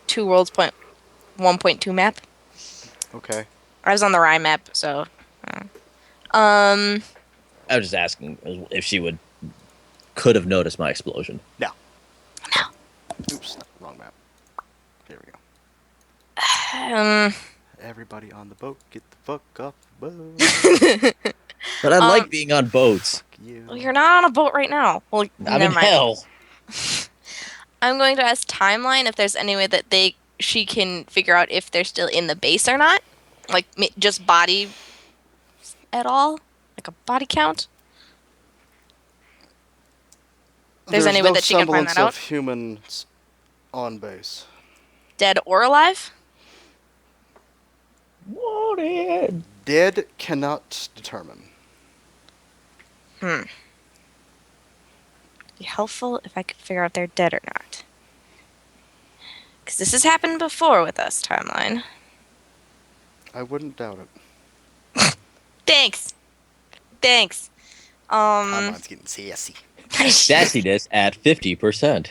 2worlds.1.2 map. Okay. I was on the Rye map, so. I was just asking if she could have noticed my explosion. No. Oops. Wrong map. Here we go. Everybody on the boat, get the fuck off the boat. But I like being on boats. You. Well, you're not on a boat right now. Well, I'm never in mind. hell. I'm going to ask Timeline if there's any way that she can figure out if they're still in the base or not, like just body at all, like a body count. There's any way no that she can find semblance that out? of humans on base. Dead or alive? Wanted. Dead cannot determine. Be helpful if I could figure out if they're dead or not. Because this has happened before with us, Timeline. I wouldn't doubt it. Thanks. Timeline's getting sassy. Sassiness at 50%.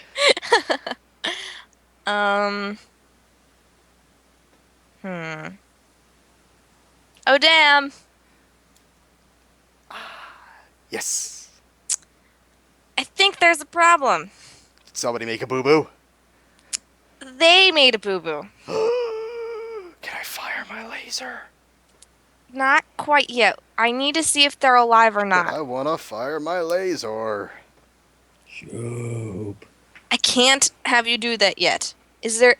Oh, damn. Yes. I think there's a problem. Did somebody make a boo boo? They made a boo-boo. Can I fire my laser? Not quite yet. I need to see if they're alive or not. I wanna fire my laser. Job. I can't have you do that yet. Is there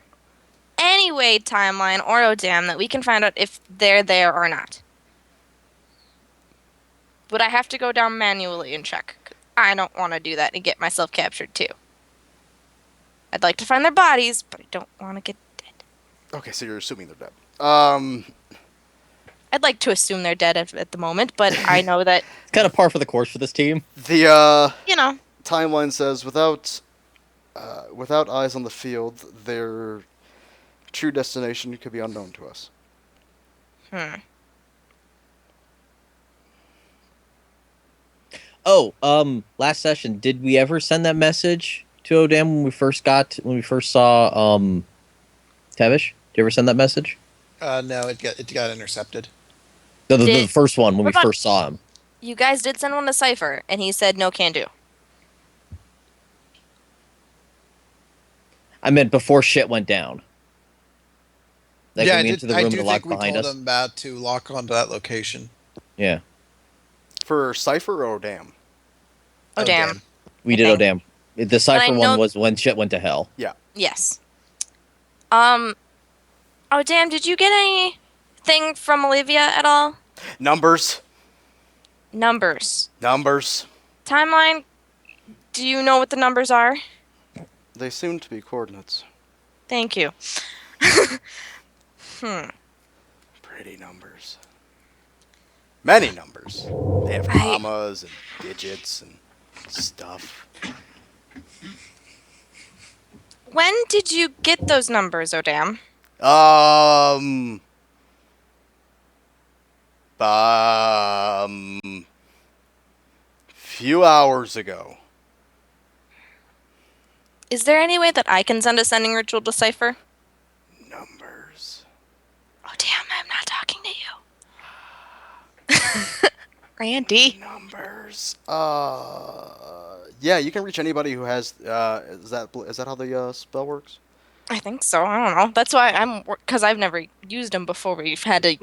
any way, Timeline or Odam, that we can find out if they're there or not? Would I have to go down manually and check? I don't want to do that and get myself captured too. I'd like to find their bodies, but I don't want to get dead. Okay, so you're assuming they're dead. I'd like to assume they're dead at the moment, but I know that, It's kind of par for the course for this team. The you know, timeline says without eyes on the field, their true destination could be unknown to us. Oh, last session, did we ever send that message to Odam when we first saw Tevish? Did you ever send that message? No, it got intercepted. The first one when we What about- first saw him. you guys did send one to Cypher, and he said no can do. I meant before shit went down. Like yeah, when I we did. into the I room do to think lock we behind told us. them about to lock onto that location. Yeah, For Cypher or Odam? Oh, damn. we I did think. Odam. The Cypher know- one was when shit went to hell. Yes. Oh, damn, did you get anything from Olivia at all? Numbers. Numbers. Timeline, do you know what the numbers are? They seem to be coordinates. Thank you. Pretty numbers. Many numbers. They have I- commas and digits and stuff. When did you get those numbers, Odam? few hours ago. Is there any way that I can send a sending ritual to Cypher? Numbers. Oh, damn, I'm not talking to you. Randy. Numbers. Yeah, you can reach anybody who has. Is that how the spell works? I think so. I don't know. That's why because I've never used them before. We've had to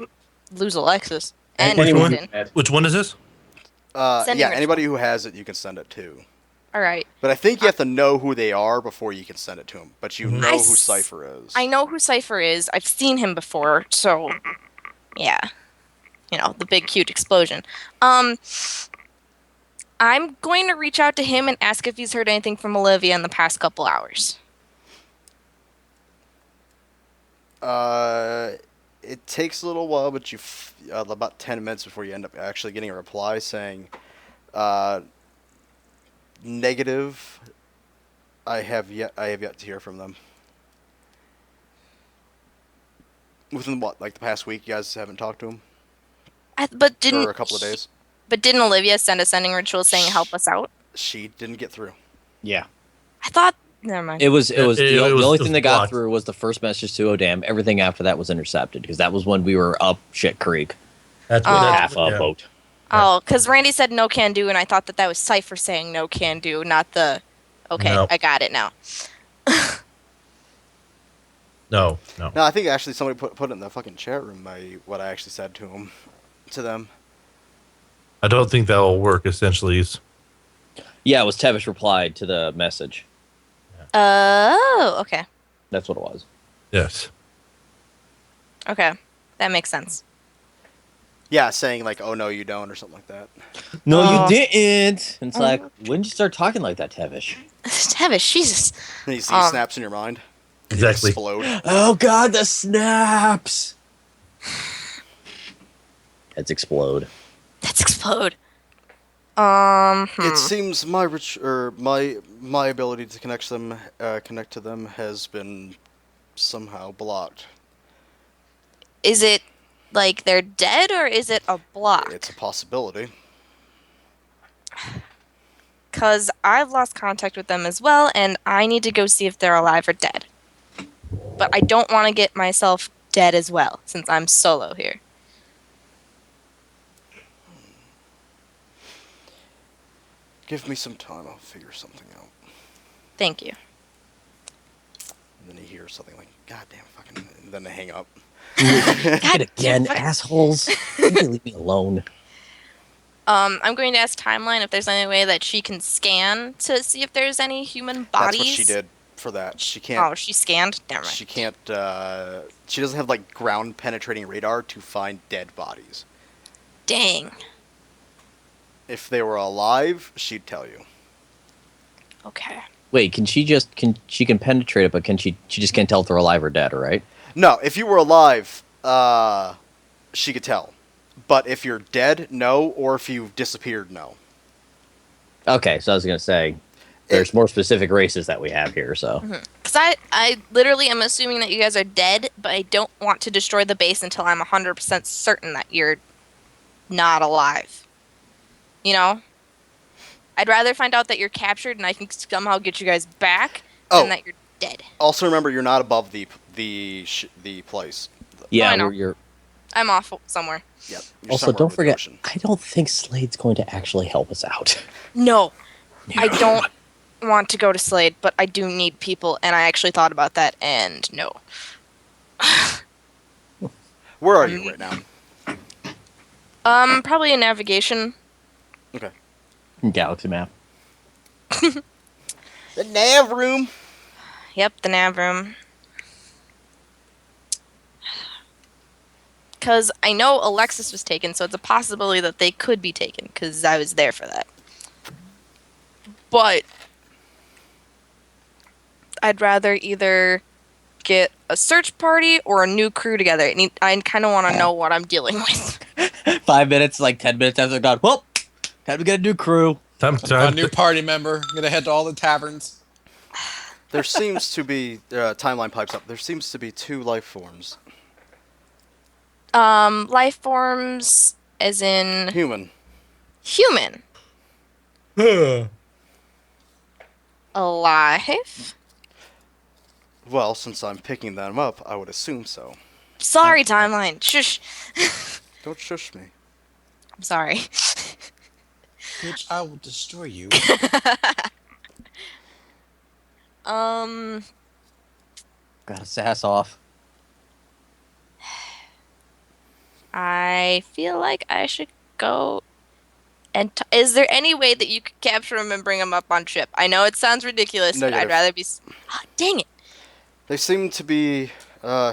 lose Alexis and Which one? Jordan. Which one is this? Sending Yeah, ritual. anybody who has it, you can send it to. All right. But I think you have to know who they are before you can send it to them. But you know I who s- Cypher is. I know who Cypher is. I've seen him before, so yeah. You know, the big cute explosion. I'm going to reach out to him and ask if he's heard anything from Olivia in the past couple hours. It takes a little while, but about 10 minutes before you end up actually getting a reply saying, negative. I have yet to hear from them. Within what, like the past week, you guys haven't talked to them? But didn't Or a couple of days? But didn't Olivia send a sending ritual saying help us out? She didn't get through. Yeah. I thought. Never mind. It was the only thing that got blocked. through was the first message to Odam. Everything after that was intercepted because that was when we were up shit creek, That's Oh. half a yeah. boat. Oh, because Randy said no can do, and I thought that was Cypher saying no can do, not the. Okay, No. I got it now. No. No, I think actually somebody put it in the fucking chat room what I actually said to them. I don't think that'll work. Essentially, Yeah, it was Tevish replied to the message. Oh, okay. That's what it was. yes. Okay. That makes sense. Yeah, saying like, "Oh no, you don't," or something like that. No, Oh. you didn't. And it's like, when did you start talking like that, Tevish? Tevish, Jesus. And you see Um, snaps in your mind. Exactly. Explode. Oh God, the snaps! Heads explode. Let's explode. It seems my my ability to connect to them has been somehow blocked. Is it like they're dead or is it a block? It's a possibility. Because I've lost contact with them as well, and I need to go see if they're alive or dead. But I don't want to get myself dead as well, since I'm solo here. Give me some time. I'll figure something out. Thank you. And then you hear something like, "God damn fucking," and then they hang up. God again, fuck- assholes! You can leave me alone. I'm going to ask Timeline if there's any way that she can scan to see if there's any human bodies. That's what she did for that. She Oh, can't. she scanned? Never mind. She can't. She doesn't have like ground penetrating radar to find dead bodies. Dang. If they were alive, she'd tell you. Okay. Wait, can she penetrate it, but she just can't tell if they're alive or dead, right? No, if you were alive, she could tell. But if you're dead, no. Or if you've disappeared, no. Okay, so I was gonna say, there's more specific races that we have here, so. Because I literally am assuming that you guys are dead, but I don't want to destroy the base until I'm 100% certain that you're not alive. You know? I'd rather find out that you're captured and I can somehow get you guys back Oh. than that you're dead. Also, remember you're not above the place. Yeah, I know. you're. I'm off somewhere. Yep. You're Also, somewhere don't over the forget, ocean. I don't think Slade's going to actually help us out. No, I don't want to go to Slade, but I do need people, and I actually thought about that, and no. Where are you right now? Probably in navigation. Okay. Galaxy map. The nav room. Yep, the nav room. Because I know Alexis was taken, so it's a possibility that they could be taken, because I was there for that. But I'd rather either get a search party or a new crew together. I kind of want to know what I'm dealing with. 5 minutes, like 10 minutes after they're gone. Well, time to get a new crew. Time. A new party member. Gonna head to all the taverns. There seems to be timeline pipes up. There seems to be 2 life forms. Life forms as in Human. human. Alive? Well, since I'm picking them up, I would assume so. Sorry, timeline. Shush. Don't shush me. I'm sorry. Bitch, I will destroy you. um, Got a sass off. I feel like I should go. And is there any way that you could capture him and bring him up on ship? I know it sounds ridiculous, but I'd Negative. rather be. Dang it! They seem to be.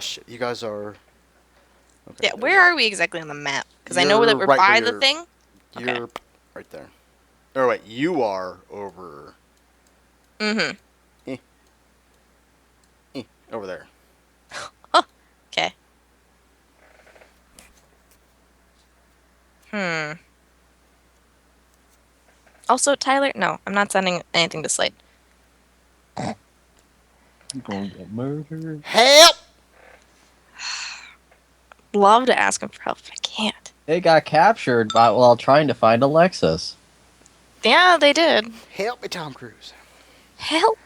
Shit. You guys are. Okay, Yeah, there where you are we exactly on the map? Because I know that You're we're right where by the you're- thing. You're Okay. right there. Oh wait, you are over. Mm-hmm. Over there. Okay. Also, Tyler, no, I'm not sending anything to Slate. You gonna get murdered? Help! Love to ask him for help, but I can't. They got captured while trying to find Alexis. Yeah, they did. Help me, Tom Cruise. Help.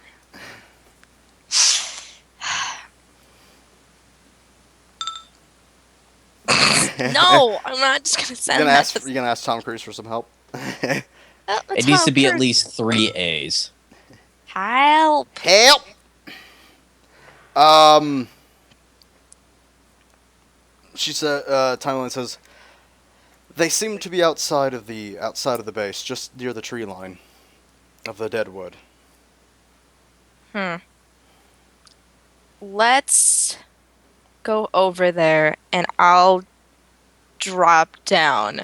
No, I'm not just gonna send that. You gonna ask Tom Cruise for some help? It needs to be at least 3 A's. Help. Help! She said. Timeline says. They seem to be outside of the base, just near the tree line of the deadwood. Let's go over there, and I'll drop down.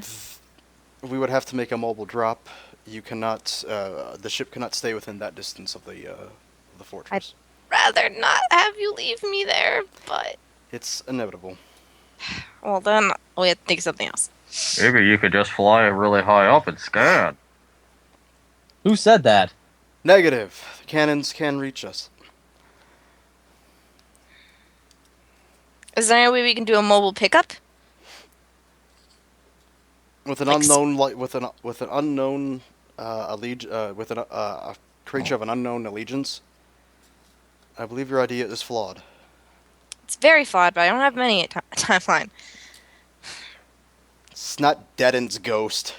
We would have to make a mobile drop. You cannot. The ship cannot stay within that distance of the fortress. Rather not have you leave me there, but It's inevitable. well then we have to think of something else. Maybe you could just fly really high up and scan. Who said that? Negative. The cannons can reach us. Is there any way we can do a mobile pickup? With an Like unknown, with an unknown with a creature of an unknown allegiance. I believe your idea is flawed. It's very flawed, but I don't have many at timeline. It's not Deaden's ghost.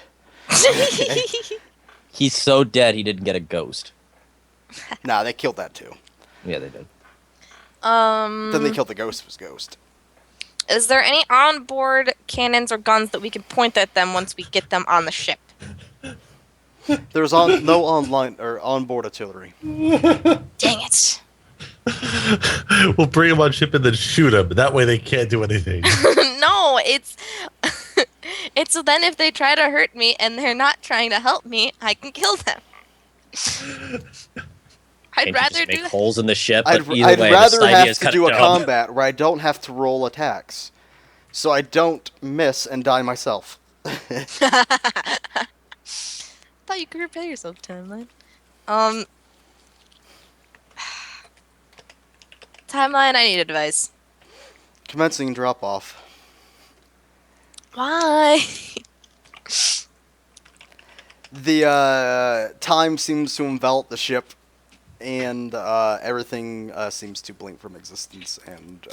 He's so dead he didn't get a ghost. Nah, they killed that too. Yeah, they did. Then they killed the ghost of his ghost. Is there any onboard cannons or guns that we can point at them once we get them on the ship? There's no online or onboard artillery. Dang it. We'll bring them on ship and then shoot them. That way they can't do anything. No, it's it's so then if they try to hurt me and they're not trying to help me, I can kill them. I'd Can't you rather just make do that. holes in the ship. I'd But either way, rather this idea have is to kinda do a dumb. combat where I don't have to roll attacks, so I don't miss and die myself. Thought you could repair yourself, timeline. Timeline, I need advice. Commencing drop off. Why? The time seems to envelop the ship, and everything seems to blink from existence. And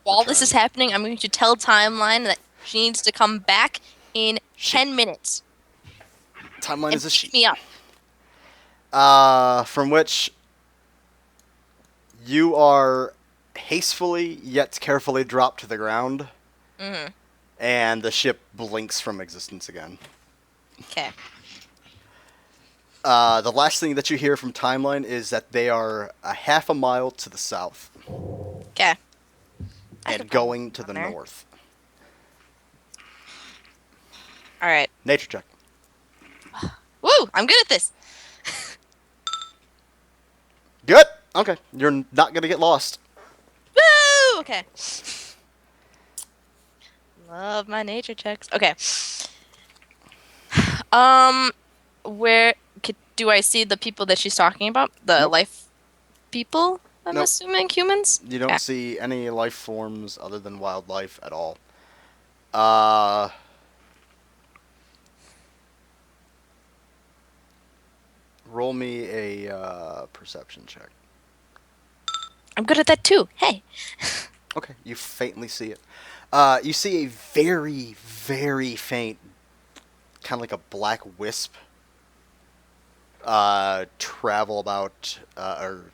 While this is happening, I'm going to tell Timeline that she needs to come back in 10 minutes Timeline and is a pick sheep. me up. From which you are hastily yet carefully dropped to the ground, and the ship blinks from existence again. Okay. The last thing that you hear from Timeline is that they are a half a mile to the south Okay. and going to the there. north. All right. Nature check. Woo! I'm good at this. Good. Okay, you're not gonna get lost. Woo! Okay. Love my nature checks. Okay. Where do I see the people that she's talking about? The Nope. life people? I'm Nope. assuming humans? You don't Okay. see any life forms other than wildlife at all. roll me a perception check. I'm good at that too. Hey. Okay, you faintly see it. You see a very, very faint, kind of like a black wisp, travel about, or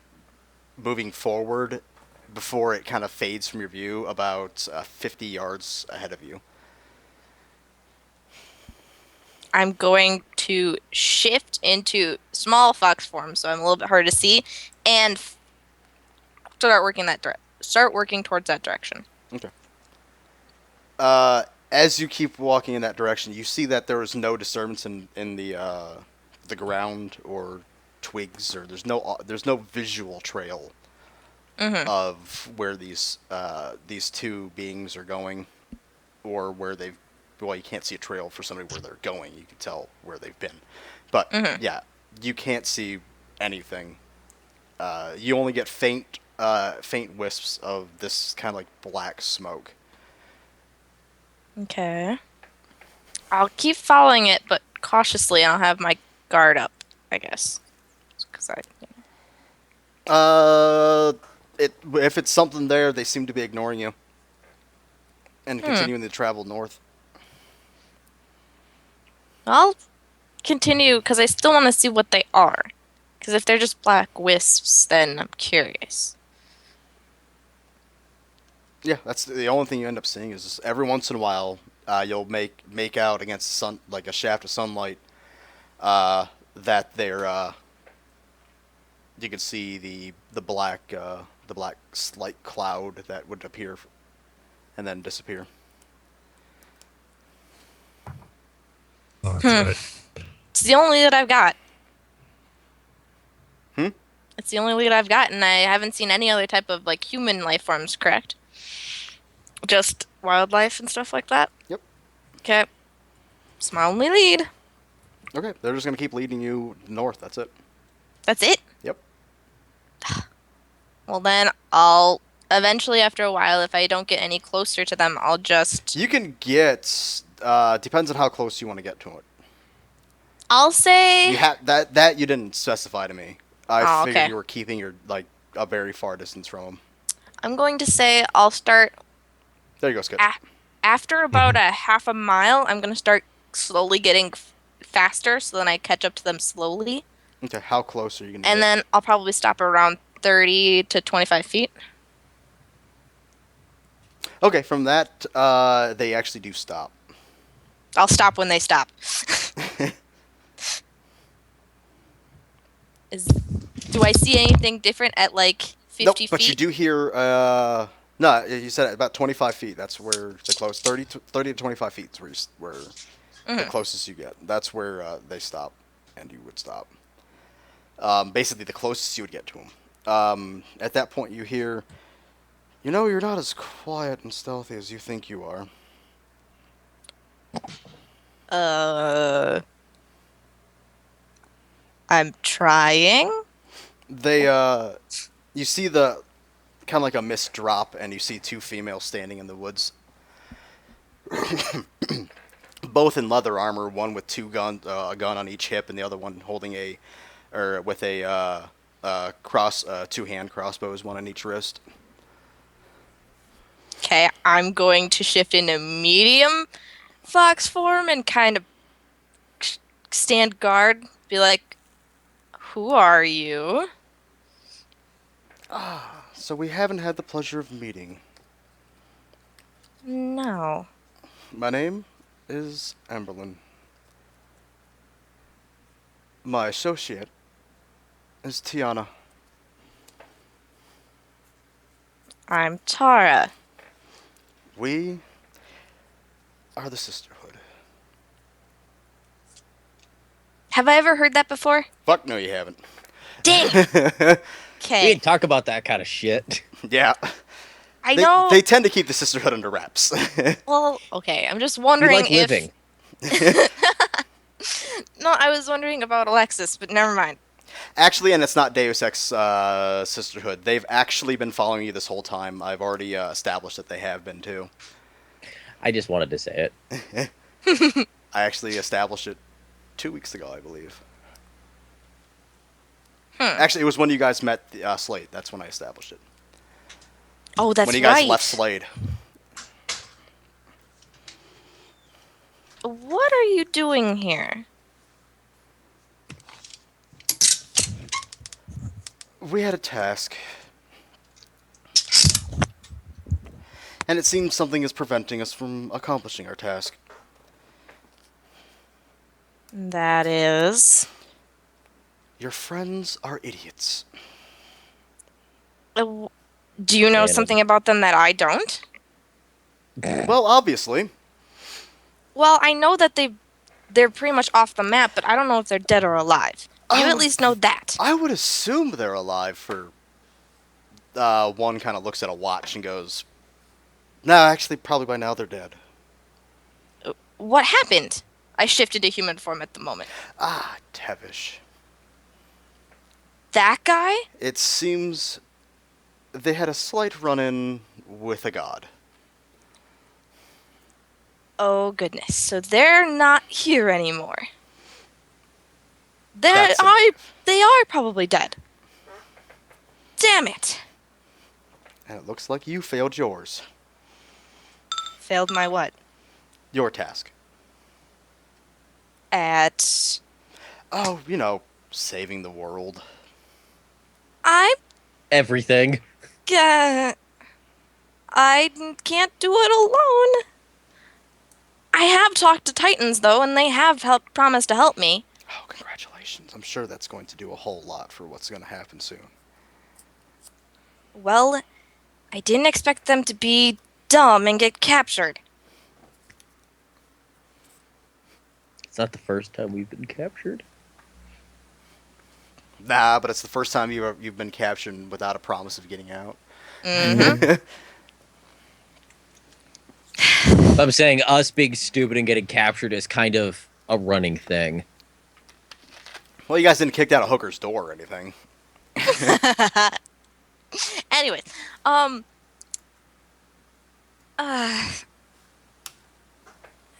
moving forward before it kind of fades from your view about 50 yards ahead of you. I'm going to shift into small fox form, so I'm a little bit harder to see, and start working towards that direction. Okay. As you keep walking in that direction, you see that there is no disturbance in the ground or twigs, or there's no visual trail of where these two beings are going, or where they've. Well, you can't see a trail for somebody where they're going. You can tell where they've been, but yeah, you can't see anything. You only get faint wisps of this kind of like black smoke. Okay. I'll keep following it, but cautiously. I'll have my guard up, I guess. Because If it's something there, they seem to be ignoring you and continuing to travel north. I'll continue because I still want to see what they are. Because if they're just black wisps, then I'm curious. Yeah, that's the only thing you end up seeing is just every once in a while you'll make out against sun like a shaft of sunlight that they're you can see the black slight cloud that would appear and then disappear. Oh, that's right. It's the only lead I've got. Hmm? It's the only lead I've got, and I haven't seen any other type of like human life forms, correct? Just wildlife and stuff like that? Yep. Okay. It's my only lead. Okay, they're just gonna keep leading you north. That's it. That's it? Yep. Well, then I'll eventually, after a while, if I don't get any closer to them, I'll just. You can get depends on how close you want to get to it. I'll say. You have that you didn't specify to me. I Oh, figured okay. you were keeping your like a very far distance from them. I'm going to say I'll start There you go, Skip. after about a half a mile. I'm going to start slowly getting faster, so then I catch up to them slowly. Okay, how close are you gonna And get? then I'll probably stop around 30 to 25 feet. Okay, from that, they actually do stop. I'll stop when they stop. Do I see anything different at like 50 Nope, feet? but you do hear. No, you said about 25 feet. That's where the close. 30 to 25 feet is where the closest you get. That's where they stop, and you would stop. Basically, the closest you would get to them. At that point, you hear, "You know, you're not as quiet and stealthy as you think you are." I'm trying. They, you see the kind of like a mist drop, and you see two females standing in the woods, both in leather armor. One with a gun on each hip, and the other one holding with a two-hand crossbows, one on each wrist. Okay, I'm going to shift into medium fox form and kind of stand guard. Be like, who are you? So we haven't had the pleasure of meeting. No. My name is Amberlin. My associate is Tiana. I'm Tara. We are the Sisterhood. Have I ever heard that before? Fuck no, you haven't. Dang. We Okay. didn't talk about that kind of shit. Yeah. I know. They tend to keep the Sisterhood under wraps. Well, okay. I'm just We wondering like if. living. No, I was wondering about Alexis, but never mind. Actually, and it's not Deus Ex Sisterhood. They've actually been following you this whole time. I've already established that they have been too. I just wanted to say it. I actually established it 2 weeks ago, I believe. Actually, it was when you guys met Slade. That's when I established it. Oh, that's when you guys right. left Slade. What are you doing here? We had a task. And it seems something is preventing us from accomplishing our task. That is. Your friends are idiots. Do you know Shannon. something about them that I don't? Well, obviously. Well, I know that they're pretty much off the map, but I don't know if they're dead or alive. You at least know that. I would assume they're alive for... one kind of looks at a watch and goes, no, actually, probably by now they're dead. What happened? I shifted to human form at the moment. Ah, Tevish. That guy? It seems they had a slight run-in with a god. Oh, goodness. So they're not here anymore. That's They are probably dead. Damn it. And it looks like you failed yours. Failed my what? Your task. At... Oh, saving the world. I Everything. I can't do it alone. I have talked to Titans, though, and they have promised to help me. Oh, congratulations. I'm sure that's going to do a whole lot for what's going to happen soon. Well, I didn't expect them to be dumb and get captured. It's not the first time we've been captured. Nah, but it's the first time you've been captured without a promise of getting out. Mm-hmm. I'm saying us being stupid and getting captured is kind of a running thing. Well, you guys didn't kick down a hooker's door or anything. Anyways, and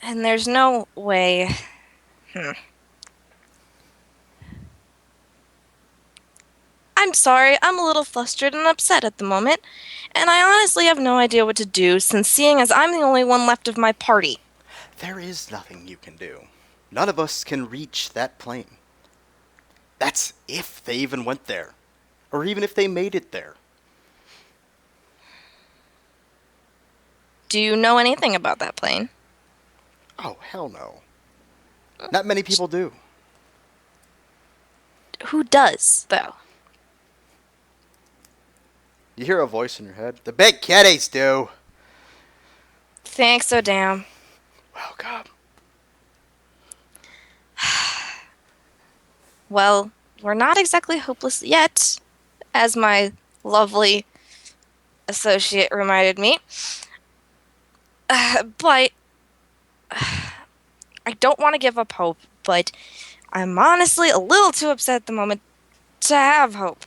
there's no way. I'm sorry, I'm a little flustered and upset at the moment, and I honestly have no idea what to do, since seeing as I'm the only one left of my party. There is nothing you can do. None of us can reach that plane. That's if they even went there. Or even if they made it there. Do you know anything about that plane? Oh, hell no. Not many people do. Who does, though? You hear a voice in your head. The big kiddies do. Thanks, oh damn. Welcome. Well, we're not exactly hopeless yet, as my lovely associate reminded me. But I don't want to give up hope, but I'm honestly a little too upset at the moment to have hope.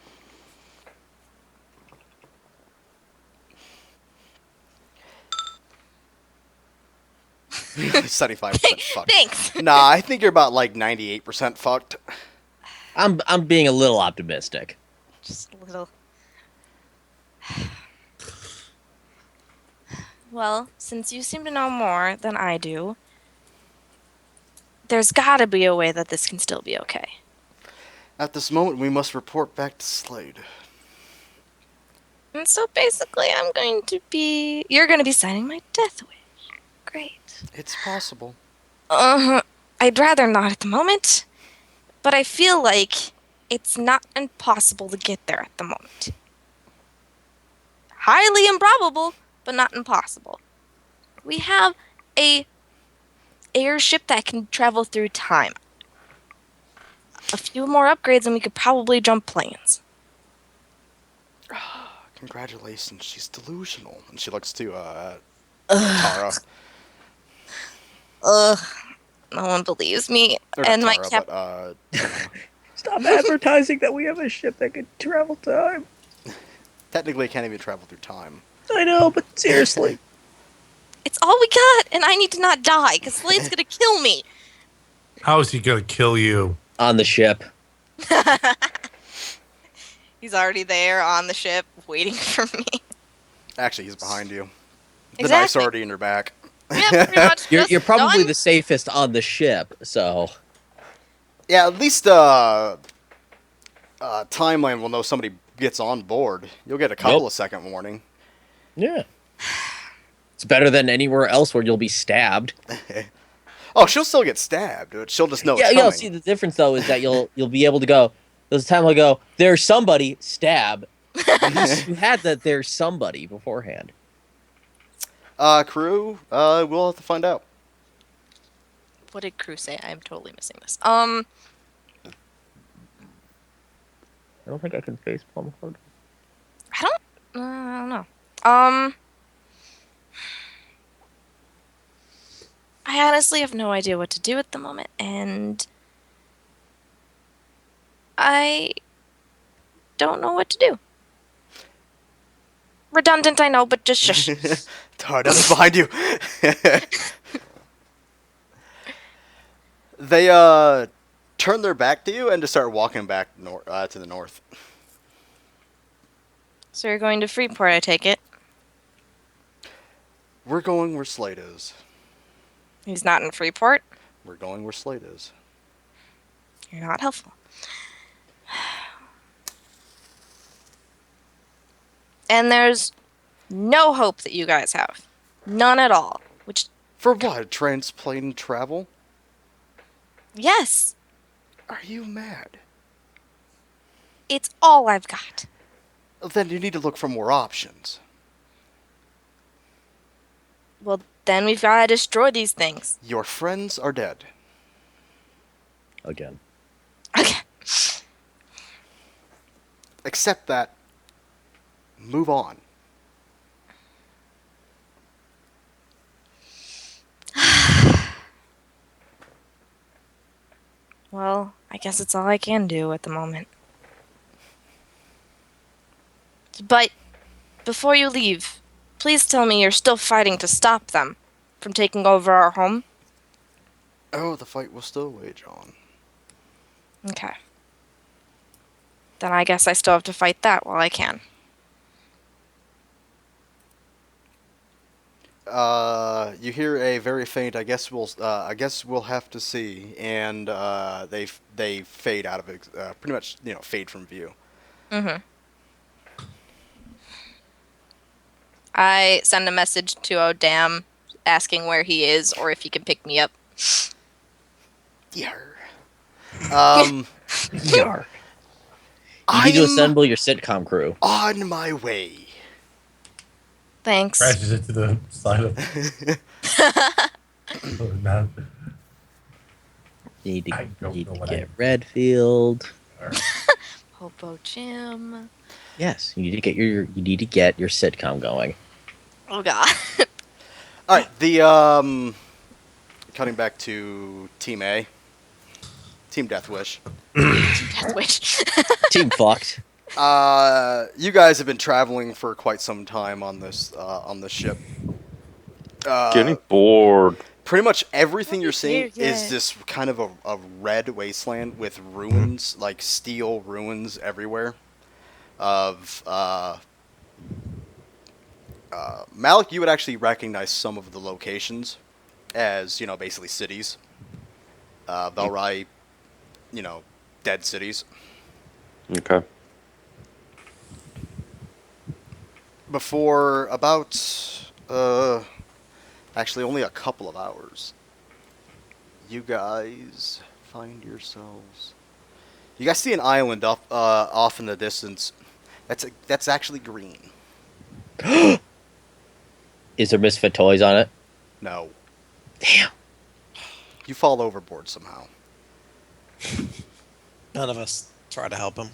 75% fucked. Thanks. Nah, I think you're about like 98% fucked. I'm being a little optimistic. Just a little. Well, since you seem to know more than I do, there's gotta be a way that this can still be okay. At this moment, we must report back to Slade. And so basically, you're gonna be signing my death wish. Great. It's possible. I'd rather not at the moment, but I feel like it's not impossible to get there at the moment. Highly improbable, but not impossible. We have a airship that can travel through time. A few more upgrades and we could probably jump planes. Congratulations, she's delusional. And she looks to Tara. Ugh. No one believes me. Or And not my Tara, Stop advertising that we have a ship that can travel time. technically, it can't even travel through time. I know, but seriously. It's all we got, and I need to not die, because Slade's gonna kill me. How is he gonna kill you? On the ship. He's already there on the ship, waiting for me. Actually, he's behind you. The knife's Exactly. already in your back. Yeah, pretty much. You're just probably done. the safest on the ship, so Yeah, at least Timeline will know somebody gets on board. You'll get a couple Yep. of second warning. yeah. It's better than anywhere else where you'll be stabbed. Oh, she'll still get stabbed. But she'll just know Yeah, it's yeah. coming. See, the difference though is that you'll be able to go. There's a time I'll go. There's somebody stab. At least you had that. There's somebody beforehand. Crew, we'll have to find out. What did Crew say? I'm totally missing this. I don't think I can face palm hard. I don't know. I honestly have no idea what to do at the moment, and I don't know what to do. Redundant, I know, but just shush. That's behind you. They turn their back to you and just start walking back to the north. So you're going to Freeport, I take it. We're going where Slade is. He's not in Freeport. We're going where Slade is. You're not helpful. And there's no hope that you guys have. None at all. Which, For what? Transplane travel? yes, Are you mad? it's all I've got. Then you need to look for more options. Well, then we've got to destroy these things. Your friends are dead. Again. Okay. Accept that. Move on. Well, I guess it's all I can do at the moment. But before you leave, please tell me you're still fighting to stop them from taking over our home. Oh, the fight will still wage on. Okay. Then I guess I still have to fight that while I can. You hear a very faint. I guess we'll have to see, and they fade out of pretty much fade from view. Mm-hmm. I send a message to O'Dam asking where he is or if he can pick me up. Yar. Yar. You need to assemble your sitcom crew. On my way. Thanks. Crashes into the side of. Oh, no. You need I to, don't need know to what get Redfield. Hobo Jim. Yes, you need to get your sitcom going. Oh god. All right. The cutting back to Team A. Team Death Wish. Death Wish. Team fucked. You guys have been traveling for quite some time on this ship. Getting bored. Pretty much everything you're seeing Here is yet. this kind of a red wasteland with ruins, like steel ruins everywhere. Of Malik, you would actually recognize some of the locations as basically cities. Velrai, dead cities. Okay. Before about actually only a couple of hours, you guys find yourselves. You guys see an island off in the distance. That's actually green. Is there Misfit Toys on it? No, Damn. you fall overboard somehow. None of us try to help him.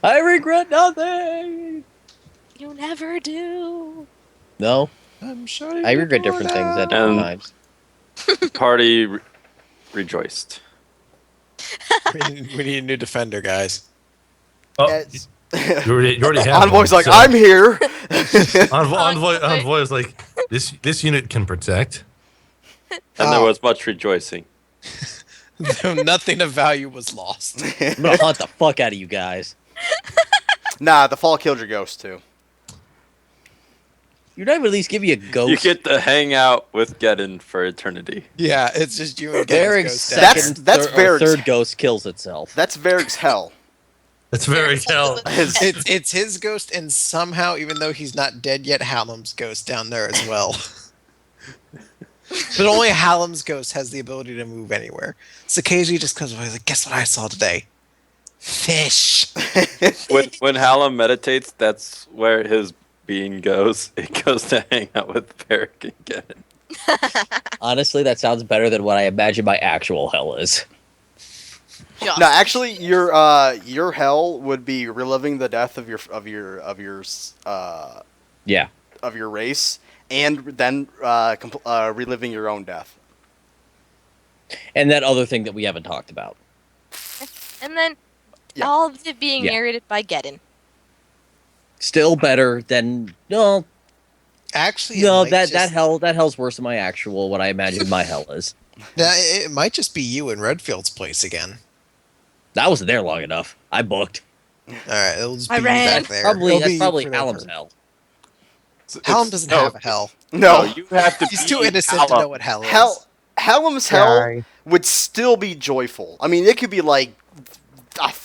I regret nothing. You never do. No, I'm shutting I the regret door different things now. at different Um, times. Party rejoiced. We need a new defender, guys. Oh, As- you already have Envoy's one, like, so- I'm here. Envoy is like, this unit can protect. And there Oh. was much rejoicing. Though nothing of value was lost. I'm gonna hunt the fuck out of you guys. Nah, the fall killed your ghost too. You're not even at least give me a ghost. You get to hang out with Geddon for eternity. Yeah, it's just you and Varrig's Ghost Dad. second, That's or Varrig's- third ghost kills itself. That's Varrig's hell. It's very hell. His- It's his ghost, and somehow, even though he's not dead yet, Hallam's ghost down there as well. But only Hallam's ghost has the ability to move anywhere. Sakaji just comes by like, guess what I saw today? Fish. When Hallam meditates, that's where his being goes. It goes to hang out with Varric and Geddon. Honestly, that sounds better than what I imagine my actual hell is. Just. No, actually, your hell would be reliving the death of Yeah. your race, and then reliving your own death. And that other thing that we haven't talked about. And then Yeah. all of it being Yeah. narrated by Geddon. Still better than no, Actually, it no. might That just- hell's worse than my actual what I imagine my hell is. Now, it might just be you in Redfield's place again. I wasn't there long enough. I booked. All right, it'll just be I you ran. back there. Probably It'll that's be probably you for no Hallam's reason. hell. Hallam doesn't have a hell. No, you have to. He's be too innocent to Hallam. know what hell is. Hallam's hell Sorry. would still be joyful. I mean, it could be like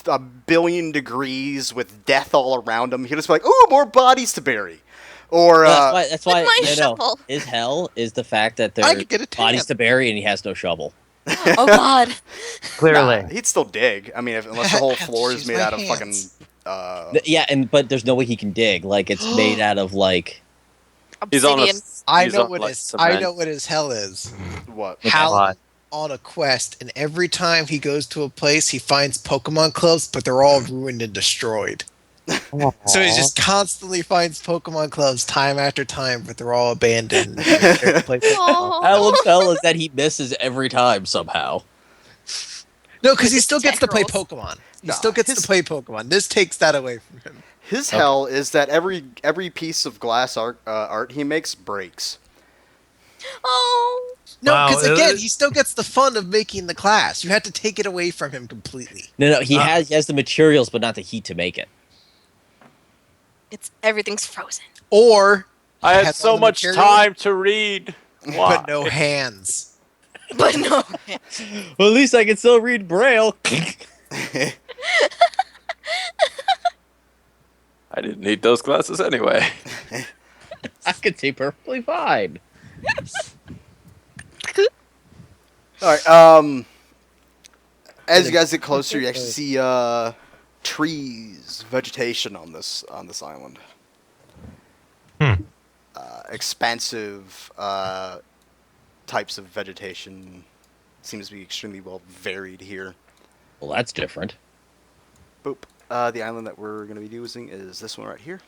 a billion degrees with death all around him. He'd just be like, "Ooh, more bodies to bury," or That's why With my no, shovel. his hell is the fact that I there's could get a bodies tan. to bury and he has no shovel. Oh God. Clearly. nah, he'd still dig. I mean, unless the whole Have to floor is use made my out of hands. fucking. Yeah, but there's no way he can dig. Like it's made out of like He's on a. Obsidian. I he's know on, what like, his I cement. know what his hell is. What? Hallam on a quest, and every time he goes to a place, he finds Pokemon clubs, but they're all ruined and destroyed. So he just constantly finds Pokemon clubs time after time, but they're all abandoned. Aw. Hallam's hell is that he misses every time somehow. No, because he still gets to play Tendrils. Pokemon. He Nah, still gets his- to play Pokemon. This takes that away from him. His hell is that every piece of glass art he makes breaks. Oh. No, Wow, because again, it- he still gets the fun of making the class. You had to take it away from him completely. No, he has the materials, but not the heat to make it. Everything's frozen. Or I has had all so the much material, time to read. Why? but no hands. But no. Well, at least I can still read Braille. I didn't need those glasses anyway. I can see perfectly fine. All right. As you guys get closer, you actually see trees, vegetation on this island. Expansive types of vegetation. Seems to be extremely well varied here. Well, that's different. Boop. The island that we're going to be using is this one right here.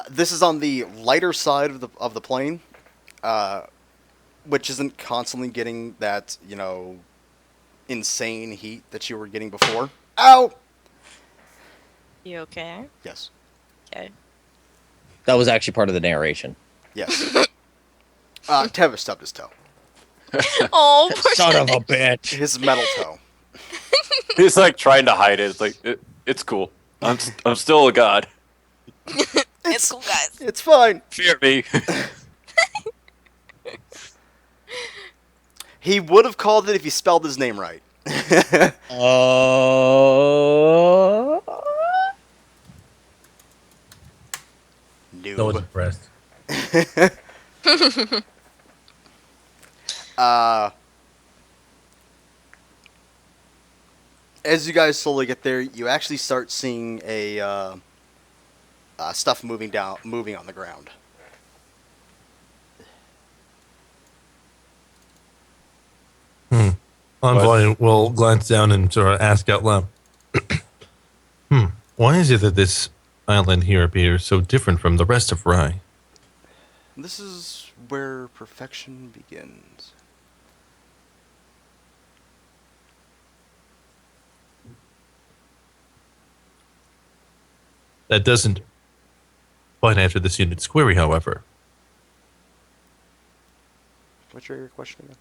This is on the lighter side of the plane, which isn't constantly getting that, insane heat that you were getting before. Ow! You okay? Yes. Okay. That was actually part of the narration. Yes. Tevis stubbed his toe. Oh, poor Son of a Sonic. bitch. His metal toe. He's like trying to hide it. It's like it's cool. I'm still a god. It's cool, guys. It's fine. Fear me. He would have called it if he spelled his name right. No one's Noob. impressed. As you guys slowly get there, you actually start seeing a stuff moving on the ground. Envoy will glance down and sort of ask out loud. Why is it that this island here appears so different from the rest of Rye? This is where perfection begins. That doesn't quite answer this unit's query, however. What's your question again?